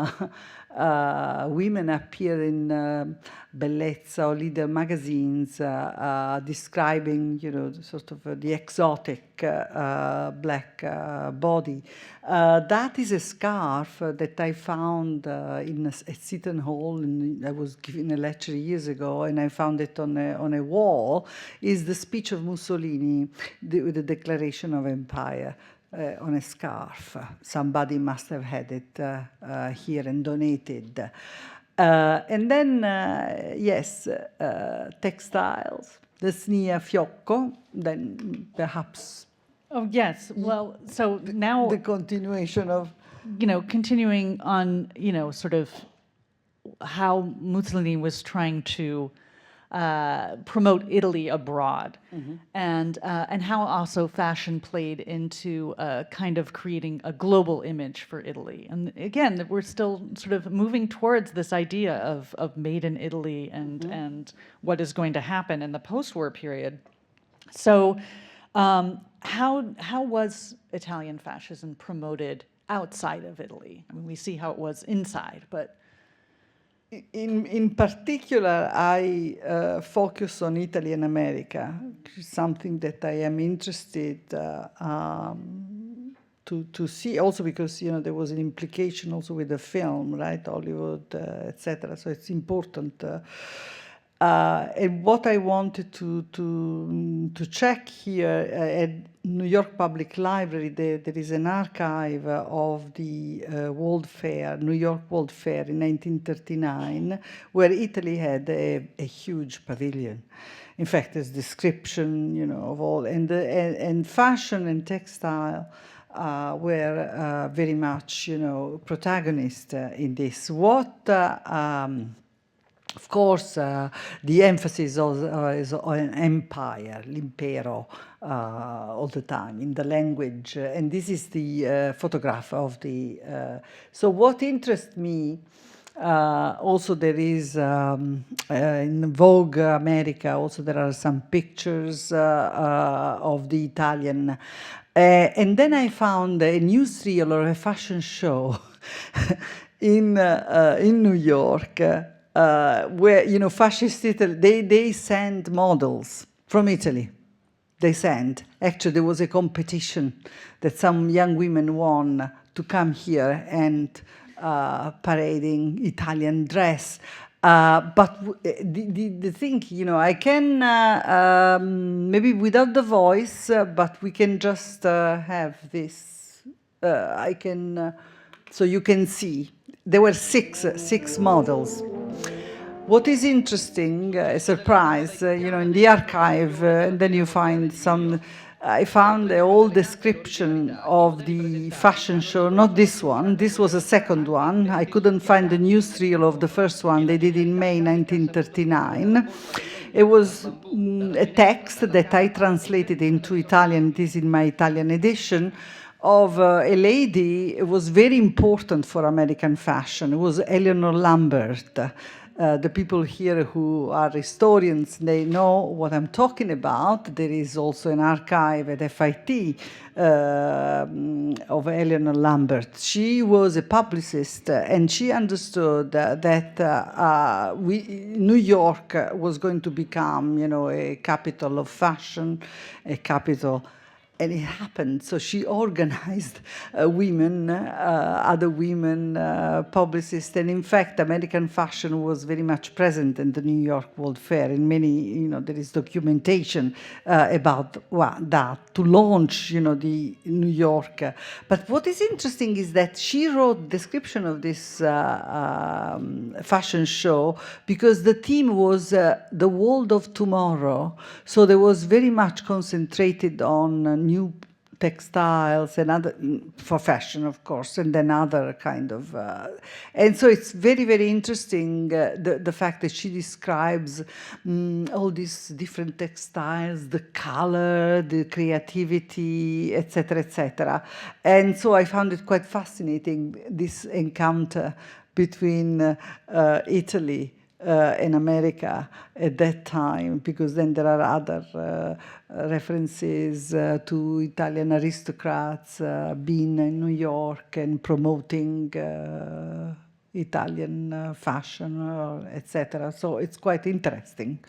S3: women appear in Bellezza or Leader magazines describing, you know, sort of the exotic black body. That is a scarf that I found at Seton Hall, and I was giving a lecture years ago, and I found it on a wall. Is the speech of Mussolini with the Declaration of Empire. On a scarf. Somebody must have had it here and donated. And then, yes, textiles, the Snia Fiocco, then perhaps.
S2: Oh, yes. Well, so now.
S3: The continuation of.
S2: You know, continuing on, you know, sort of how Mussolini was trying to promote Italy abroad, and how also fashion played into kind of creating a global image for Italy. And again, we're still sort of moving towards this idea of made in Italy and what is going to happen in the post-war period. So how was Italian fascism promoted outside of Italy? I mean, we see how it was inside, but
S3: in particular, I focus on Italy and America, something that I am interested to see, also because, you know, there was an implication also with the film, right, Hollywood, etc. So it's important. And what I wanted to check here at New York Public Library, there is an archive of the World Fair, New York World Fair in 1939, where Italy had a huge pavilion. In fact, there's description, of all, and fashion and textile were very much, protagonist in this. Of course, the emphasis is on empire, l'impero, all the time in the language. And this is the photograph of the... so what interests me, also there is, in Vogue America, also there are some pictures of the Italian. And then I found a newsreel or a fashion show in New York, where, fascist Italy, they send models from Italy. They sent. Actually, there was a competition that some young women won to come here and parading Italian dress. But the thing, I can, maybe without the voice, but we can just have this. I can, so you can see. There were six models. What is interesting, a surprise, in the archive, and then you find some, I found a old description of the fashion show, not this one, this was a second one. I couldn't find the newsreel of the first one, they did in May 1939. It was a text that I translated into Italian, it is in my Italian edition, of a lady. It was very important for American fashion. It was Eleanor Lambert. The people here who are historians, they know what I'm talking about. There is also an archive at FIT of Eleanor Lambert. She was a publicist, and she understood that New York was going to become, a capital of fashion, a capital. And it happened. So she organized women, other women, publicists. And in fact, American fashion was very much present in the New York World Fair. In many, there is documentation about that, to launch, the New York. But what is interesting is that she wrote description of this fashion show because the theme was the world of tomorrow. So there was very much concentrated on new textiles and other, for fashion, of course, and then other kind of, and so it's very, very interesting, the fact that she describes all these different textiles, the color, the creativity, etc., etc. And so I found it quite fascinating, this encounter between Italy in America at that time, because then there are other references to Italian aristocrats being in New York and promoting Italian fashion, etc. So it's quite interesting.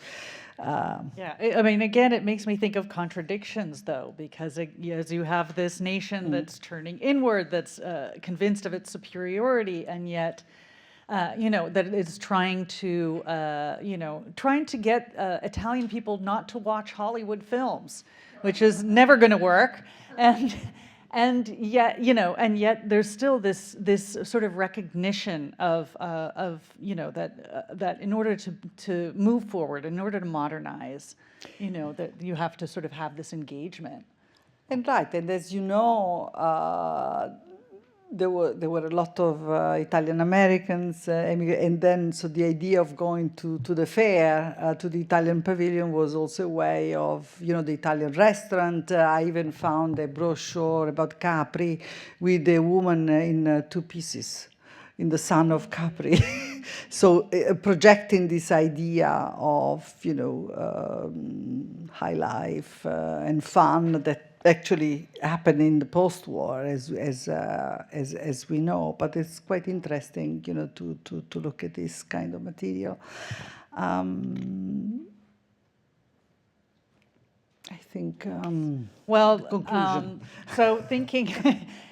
S2: Yeah, I mean, again, it makes me think of contradictions, though, because as you have this nation that's turning inward, that's convinced of its superiority, and yet that it's trying to, trying to get Italian people not to watch Hollywood films, which is never going to work, and yet there's still this sort of recognition of that in order to move forward, in order to modernize, that you have to sort of have this engagement.
S3: And right, and as you know, there were a lot of Italian Americans, and then so the idea of going to the fair, to the Italian pavilion, was also a way of, the Italian restaurant. I even found a brochure about Capri with a woman in two pieces, in the sun of Capri. So projecting this idea of, high life and fun that actually happened in the post-war, as we know. But it's quite interesting, to look at this kind of material. I think.
S2: Well,
S3: conclusion.
S2: So thinking,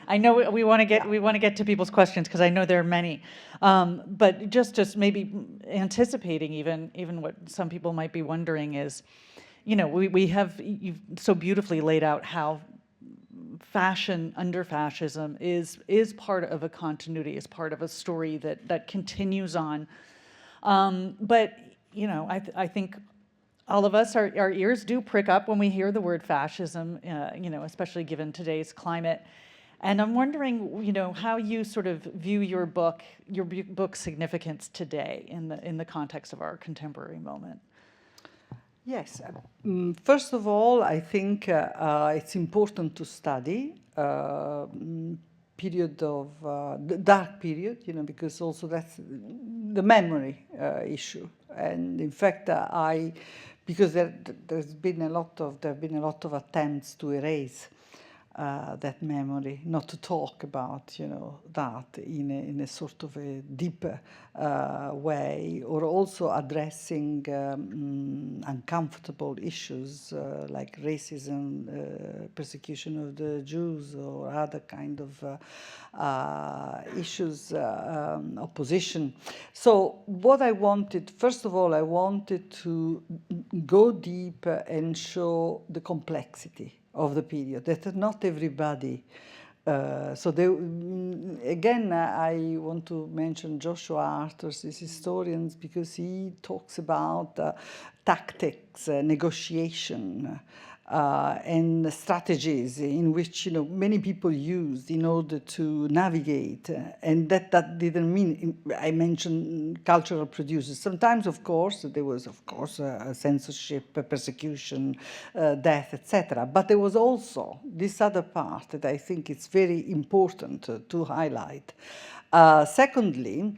S2: I know we want to get to people's questions because I know there are many, but just maybe anticipating even what some people might be wondering is, you've so beautifully laid out how fashion under fascism is part of a continuity, is part of a story that continues on. But I think all of us, our ears do prick up when we hear the word fascism, especially given today's climate. And I'm wondering, how you sort of view your book's significance today in the context of our contemporary moment.
S3: Yes. First of all, I think it's important to study period of the dark period, because also that's the memory issue. And in fact, because there have been a lot of attempts to erase that memory, not to talk about, that in a sort of a deeper way, or also addressing uncomfortable issues like racism, persecution of the Jews, or other kind of issues, opposition. So what I wanted, first of all, I wanted to go deep and show the complexity of the period, that not everybody, again, I want to mention Joshua Arthurs, these historians, because he talks about tactics, negotiation, and strategies in which many people used in order to navigate, and that didn't mean I mentioned cultural producers. Sometimes, of course, there was censorship, persecution, death, etc. But there was also this other part that I think it's very important to highlight. Secondly,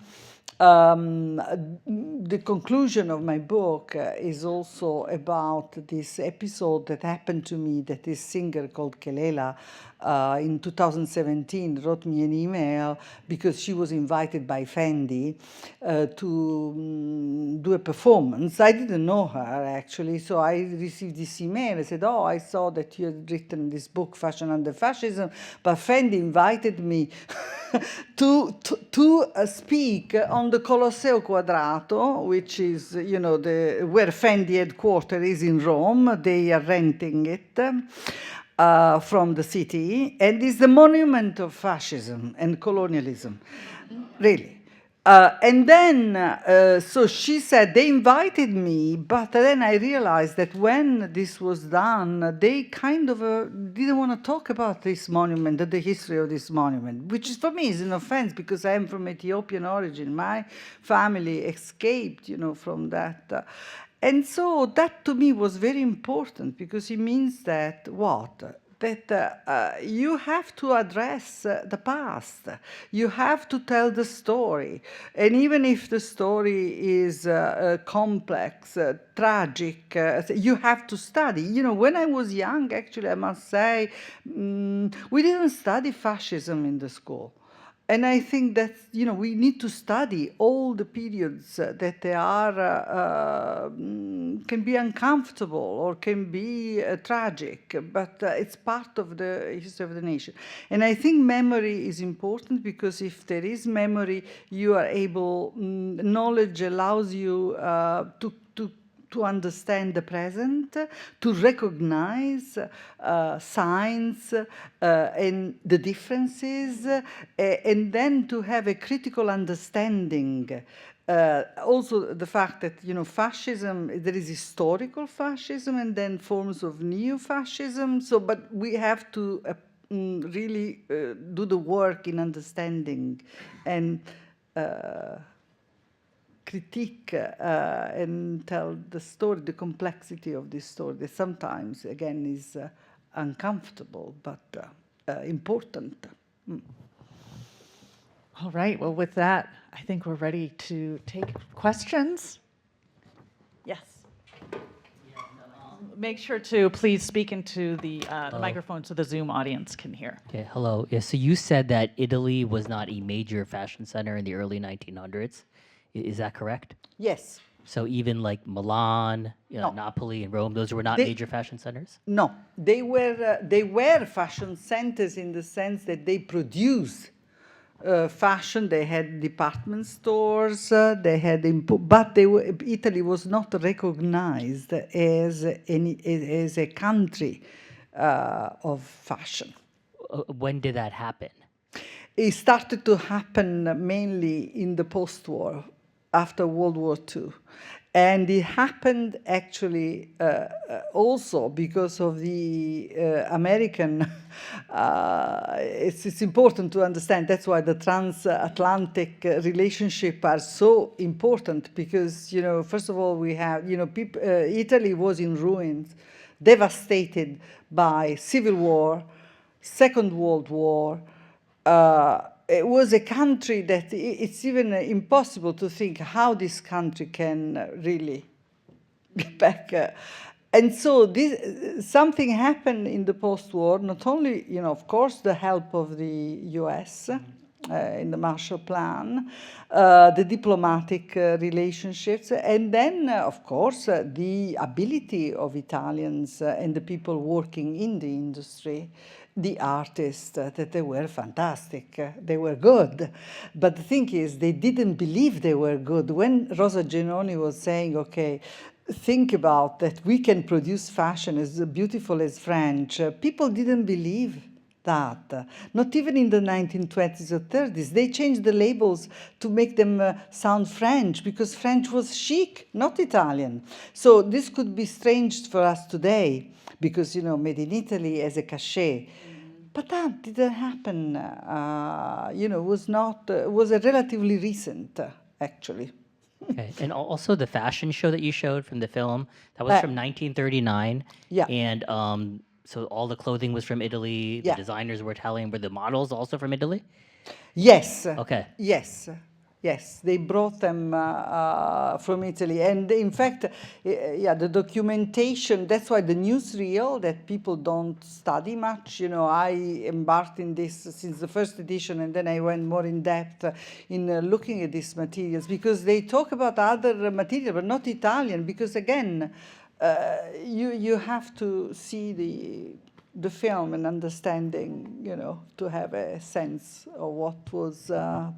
S3: the conclusion of my book is also about this episode that happened to me, that this singer called Kelela in 2017 wrote me an email because she was invited by Fendi to do a performance. I didn't know her, actually, so I received this email. I said, oh, I saw that you had written this book, Fashion Under Fascism, but Fendi invited me to speak on the Colosseo Quadrato, which is, where Fendi headquarters is in Rome. They are renting it from the city, and it's the monument of fascism and colonialism, really. And then, so she said, they invited me, but then I realized that when this was done, they kind of didn't want to talk about this monument, the history of this monument, which is, for me, is an offense, because I am from Ethiopian origin. My family escaped, from that. And so that, to me, was very important, because it means that, what? That you have to address the past. You have to tell the story. And even if the story is complex, tragic, you have to study. When I was young, actually, I must say, we didn't study fascism in the school. And I think that, we need to study all the periods that they are, can be uncomfortable or can be tragic, but it's part of the history of the nation. And I think memory is important, because if there is memory, you are able, knowledge allows you to understand the present, to recognize signs and the differences, and then to have a critical understanding. Also the fact that, fascism, there is historical fascism and then forms of neo-fascism. So, but we have to really do the work in understanding and critique and tell the story, the complexity of this story, that sometimes, again, is uncomfortable, but important.
S2: All right, well, with that, I think we're ready to take questions. Yes. Make sure to please speak into the microphone so the Zoom audience can hear.
S4: Okay, hello. Yeah, so you said that Italy was not a major fashion center in the early 1900s. Is that correct?
S3: Yes.
S4: So even like Milan,
S3: No.
S4: Napoli, and Rome, those were not major fashion centers?
S3: No, they were fashion centers in the sense that they produce fashion. They had department stores. They had, but Italy was not recognized as a country of fashion.
S4: When did that happen?
S3: It started to happen mainly in the post-war, after World War II. And it happened actually also because of the American, it's important to understand, that's why the transatlantic relationship are so important, because, you know, first of all, we have, you know, Italy was in ruins, devastated by civil war, Second World War. It was a country that it's even impossible to think how this country can really get back. And so something happened in the post-war, not only, you know, of course, the help of the US in the Marshall Plan, the diplomatic relationships, and then, of course, the ability of Italians and the people working in the industry, the artists, that they were fantastic. They were good. But the thing is, they didn't believe they were good. When Rosa Genoni was saying, okay, think about that we can produce fashion as beautiful as French, people didn't believe that. Not even in the 1920s or 30s. They changed the labels to make them sound French, because French was chic, not Italian. So this could be strange for us today, because, you know, made in Italy as a cachet. But that didn't happen, you know, was a relatively recent, actually.
S4: Okay. And also the fashion show that you showed from the film, that was from 1939.
S3: Yeah.
S4: And so all the clothing was from Italy, the
S3: Yeah.
S4: designers were Italian, were the models also from Italy?
S3: Yes.
S4: Okay.
S3: Yes. Yes, they brought them from Italy. And in fact, yeah, the documentation, that's why the newsreel that people don't study much, you know, I embarked in this since the first edition, and then I went more in depth in looking at these materials, because they talk about other material, but not Italian, because again, you have to see the film and understanding, you know, to have a sense of what was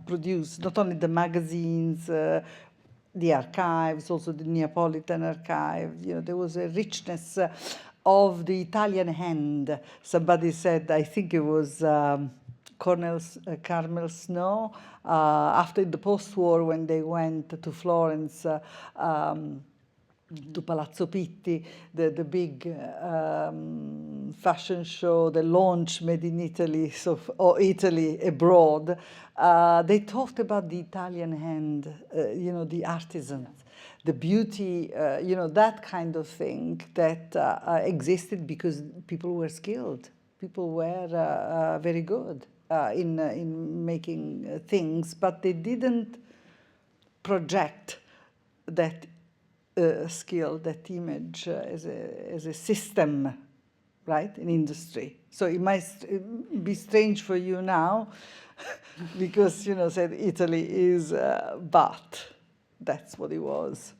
S3: produced, not only the magazines, the archives, also the Neapolitan archive, you know, there was a richness of the Italian hand. Somebody said, I think it was Carmel Snow, after the post-war, when they went to Florence, to Palazzo Pitti, the big fashion show, the launch made in Italy, or Italy abroad. They talked about the Italian hand, you know, the artisans, the beauty, you know, that kind of thing that existed because people were skilled. People were very good in making things, but they didn't project that skill, that image as a system, right, in industry. So it might be strange for you now, because, you know, said Italy is, but that's what it was.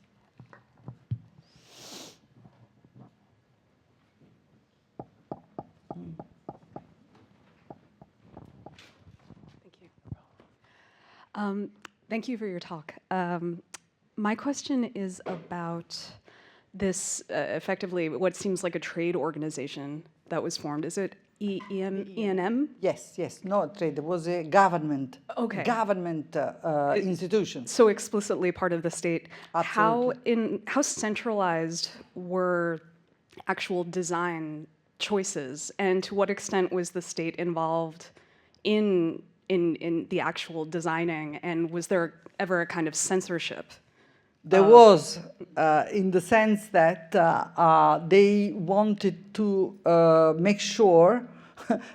S5: Thank you for your talk. My question is about this, effectively, what seems like a trade organization that was formed. Is it ENM?
S3: Yes, not trade. It was a government,
S5: Okay.
S3: Institution.
S5: So explicitly part of the state.
S3: Absolutely.
S5: How centralized were actual design choices, and to what extent was the state involved in the actual designing, and was there ever a kind of censorship?
S3: There was, in the sense that they wanted to make sure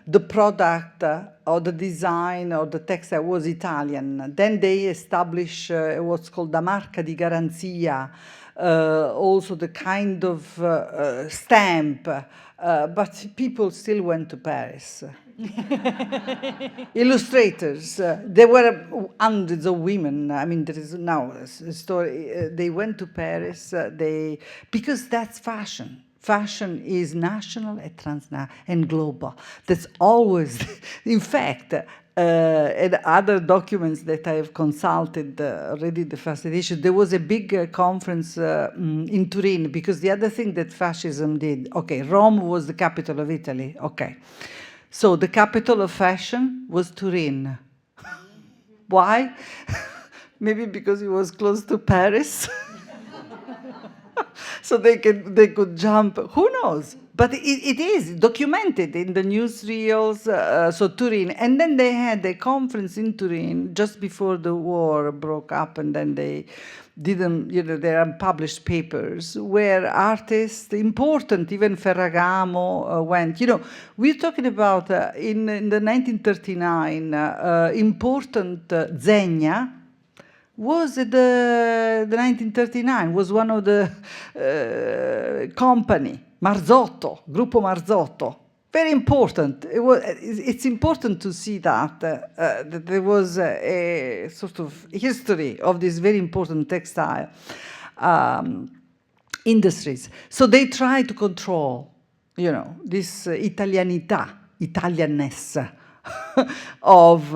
S3: the product or the design or the textile was Italian. Then they established what's called the marca di garanzia, also the kind of stamp, but people still went to Paris. Illustrators, there were hundreds of women. I mean, there is now a story. They went to Paris, because that's fashion. Fashion is national and transnational and global. That's always, in fact, and other documents that I have consulted already, the facilitation. There was a big conference in Turin, because the other thing that fascism did, okay, Rome was the capital of Italy, okay. So the capital of fashion was Turin. Why? Maybe because it was close to Paris. So they could jump, who knows? But it is documented in the newsreels, so Turin. And then they had a conference in Turin just before the war broke up, and then they didn't, there are published papers where artists, important, even Ferragamo went. We're talking about, in the 1939, important Zegna, was the 1939, was one of the company, Marzotto, Gruppo Marzotto. Very important. It's important to see that there was a sort of history of this very important textile industries. So they try to control, this Italianness of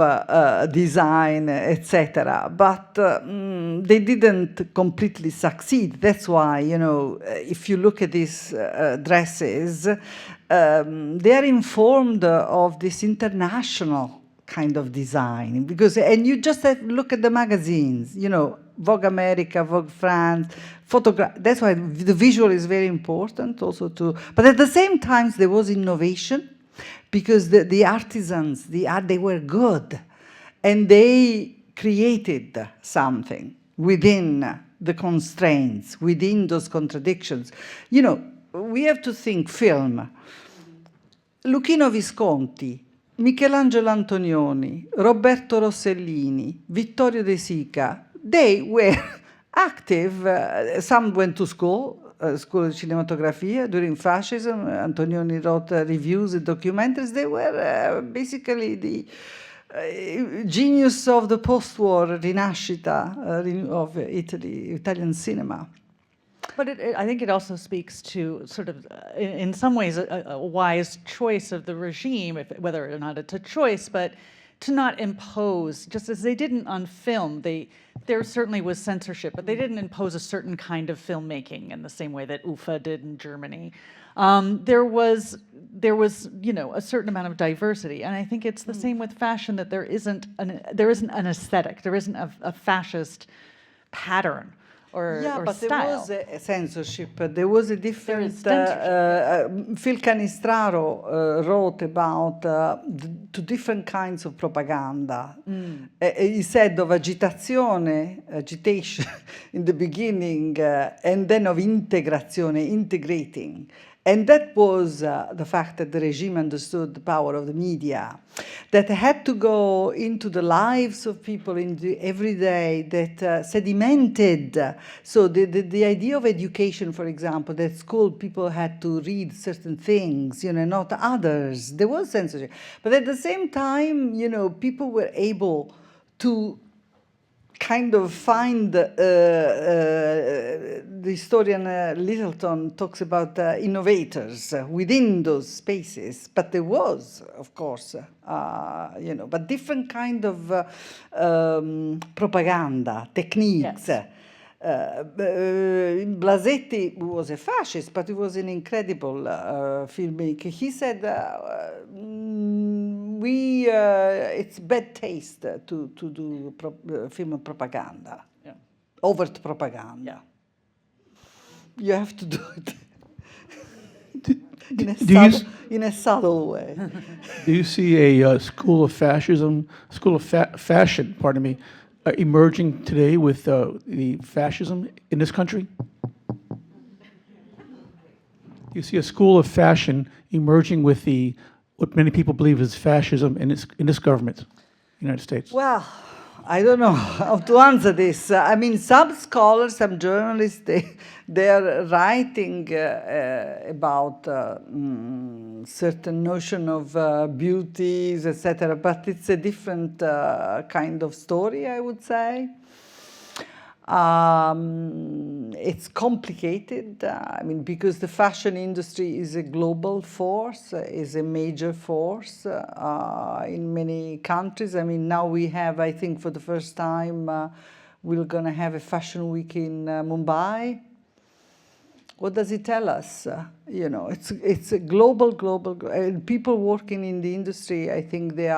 S3: design, etc. But they didn't completely succeed. That's why, if you look at these dresses, they are informed of this international kind of design, and you just have to look at the magazines, Vogue America, Vogue France, photograph. That's why the visual is very important also but at the same time there was innovation, because the artisans, they were good, and they created something within the constraints, within those contradictions. We have to think film. Luchino Visconti, Michelangelo Antonioni, Roberto Rossellini, Vittorio De Sica, they were active. Some went to school of Cinematografia during fascism. Antonioni wrote reviews and documentaries. They were basically the genius of the post-war rinascita of Italy, Italian cinema.
S2: But I think it also speaks to sort of, in some ways, a wise choice of the regime, whether or not it's a choice, but to not impose, just as they didn't on film. There certainly was censorship, but they didn't impose a certain kind of filmmaking in the same way that UFA did in Germany. There was a certain amount of diversity, and I think it's the same with fashion, that there isn't an aesthetic, there isn't a fascist pattern or
S3: but
S2: style.
S3: there was a censorship. There was a different. Phil Canistraro wrote about two different kinds of propaganda. He said of agitation in the beginning, and then of integrazione, integrating. And that was the fact that the regime understood the power of the media, that had to go into the lives of people in the everyday, that sedimented. So the idea of education, for example, that school people had to read certain things, not others. There was censorship. But at the same time, people were able to kind of find, the historian Littleton talks about innovators within those spaces, but there was, of course, but different kind of propaganda techniques.
S2: Yes.
S3: Blasetti was a fascist, but he was an incredible filmmaker. He said, it's bad taste to do film propaganda, overt propaganda. You have to do it in a subtle way.
S6: Do you see a school of fascism, fashion, pardon me, emerging today with the fascism in this country? Do you see a school of fashion emerging with what many people believe is fascism in this government, United States?
S3: Well, I don't know how to answer this. I mean, some scholars, some journalists, they're writing about certain notion of beauties, etc. But it's a different kind of story, I would say. It's complicated, because the fashion industry is a global force, is a major force in many countries. Now we have, I think for the first time, we're going to have a fashion week in Mumbai. What does it tell us? It's a global. People working in the industry, I think they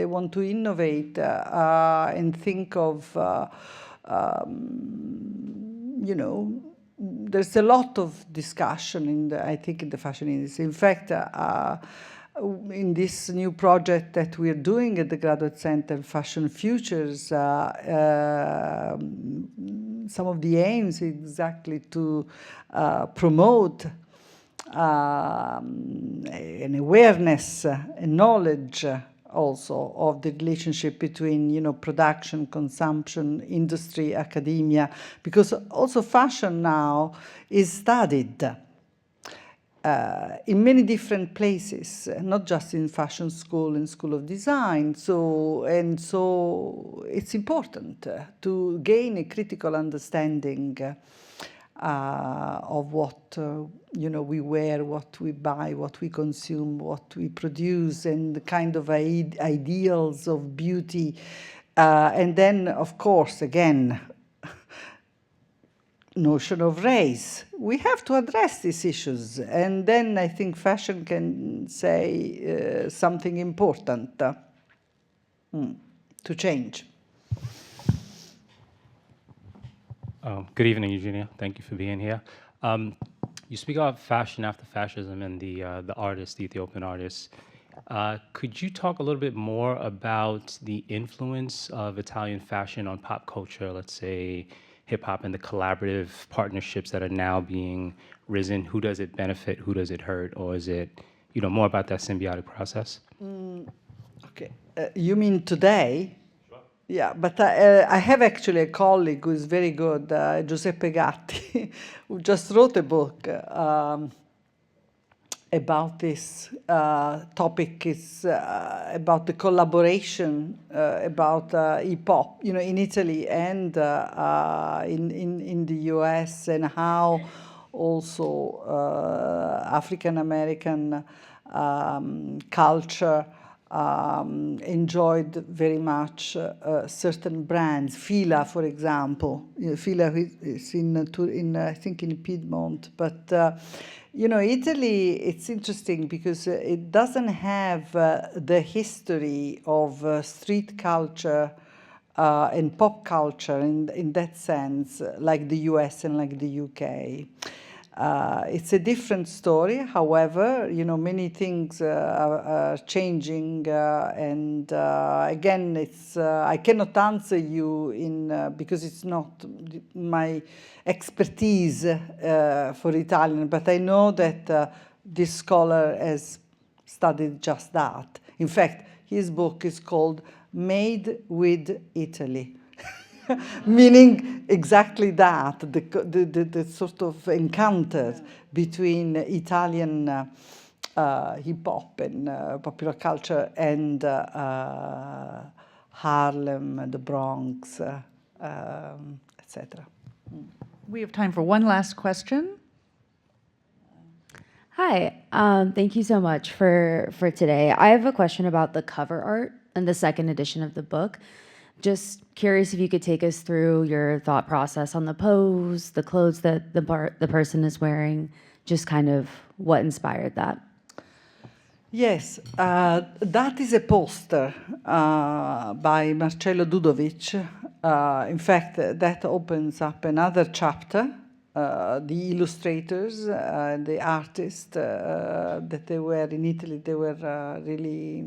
S3: want to innovate and think of, there's a lot of discussion I think in the fashion industry. In fact, in this new project that we're doing at the Graduate Center, Fashion Futures, some of the aims exactly to promote an awareness, a knowledge also of the relationship between production, consumption, industry, academia, because also fashion now is studied in many different places, not just in fashion school and school of design. So it's important to gain a critical understanding of what we wear, what we buy, what we consume, what we produce, and the kind of ideals of beauty. And then, of course, again, notion of race. We have to address these issues, and then I think fashion can say something important to change.
S7: Good evening, Eugenia. Thank you for being here. You speak about fashion after fascism and the artists, the Ethiopian artists. Could you talk a little bit more about the influence of Italian fashion on pop culture, let's say hip-hop, and the collaborative partnerships that are now being risen? Who does it benefit? Who does it hurt? Or is it, more about that symbiotic process?
S3: Okay. You mean today? Sure. Yeah, but I have actually a colleague who is very good, Giuseppe Gatti, who just wrote a book about this topic. Is about the collaboration about hip-hop, in Italy and in the US, and how also African-American culture enjoyed very much certain brands. Fila, for example. Fila is in I think in Piedmont, but Italy, it's interesting because it doesn't have the history of street culture and pop culture in that sense, like the US and like the UK. It's a different story. However, many things are changing, and again, it's I cannot answer you because it's not my expertise for Italian, but I know that this scholar has studied just that. In fact, his book is called "Made with Italy." Meaning exactly that, the sort of encounter between Italian hip-hop and popular culture and Harlem, the Bronx, etc.
S2: We have time for one last question.
S8: Hi, thank you so much for today. I have a question about the cover art and the second edition of the book. Just curious if you could take us through your thought process on the pose, the clothes that the person is wearing, just kind of what inspired that.
S3: Yes, that is a poster by Marcello Dudovic. In fact, that opens up another chapter. The illustrators, the artists that they were in Italy, they were really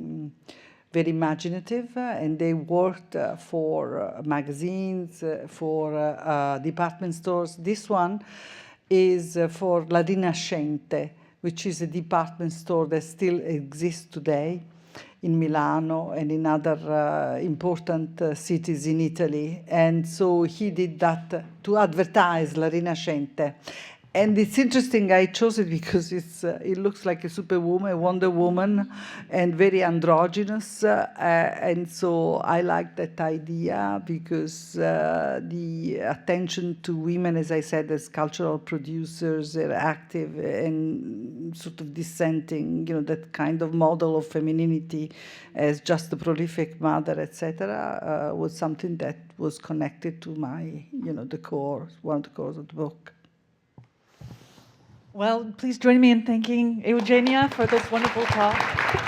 S3: very imaginative, and they worked for magazines, for department stores. This one is for La Rinascente, which is a department store that still exists today in Milano and in other important cities in Italy. And so he did that to advertise La Rinascente. And it's interesting, I chose it because it looks like a superwoman, a Wonder Woman, and very androgynous. And so I like that idea because the attention to women, as I said, as cultural producers, they're active and sort of dissenting, that kind of model of femininity as just a prolific mother, etc., was something that was connected to my, the core, one of the cores of the book.
S2: Well, please join me in thanking Eugenia for this wonderful talk.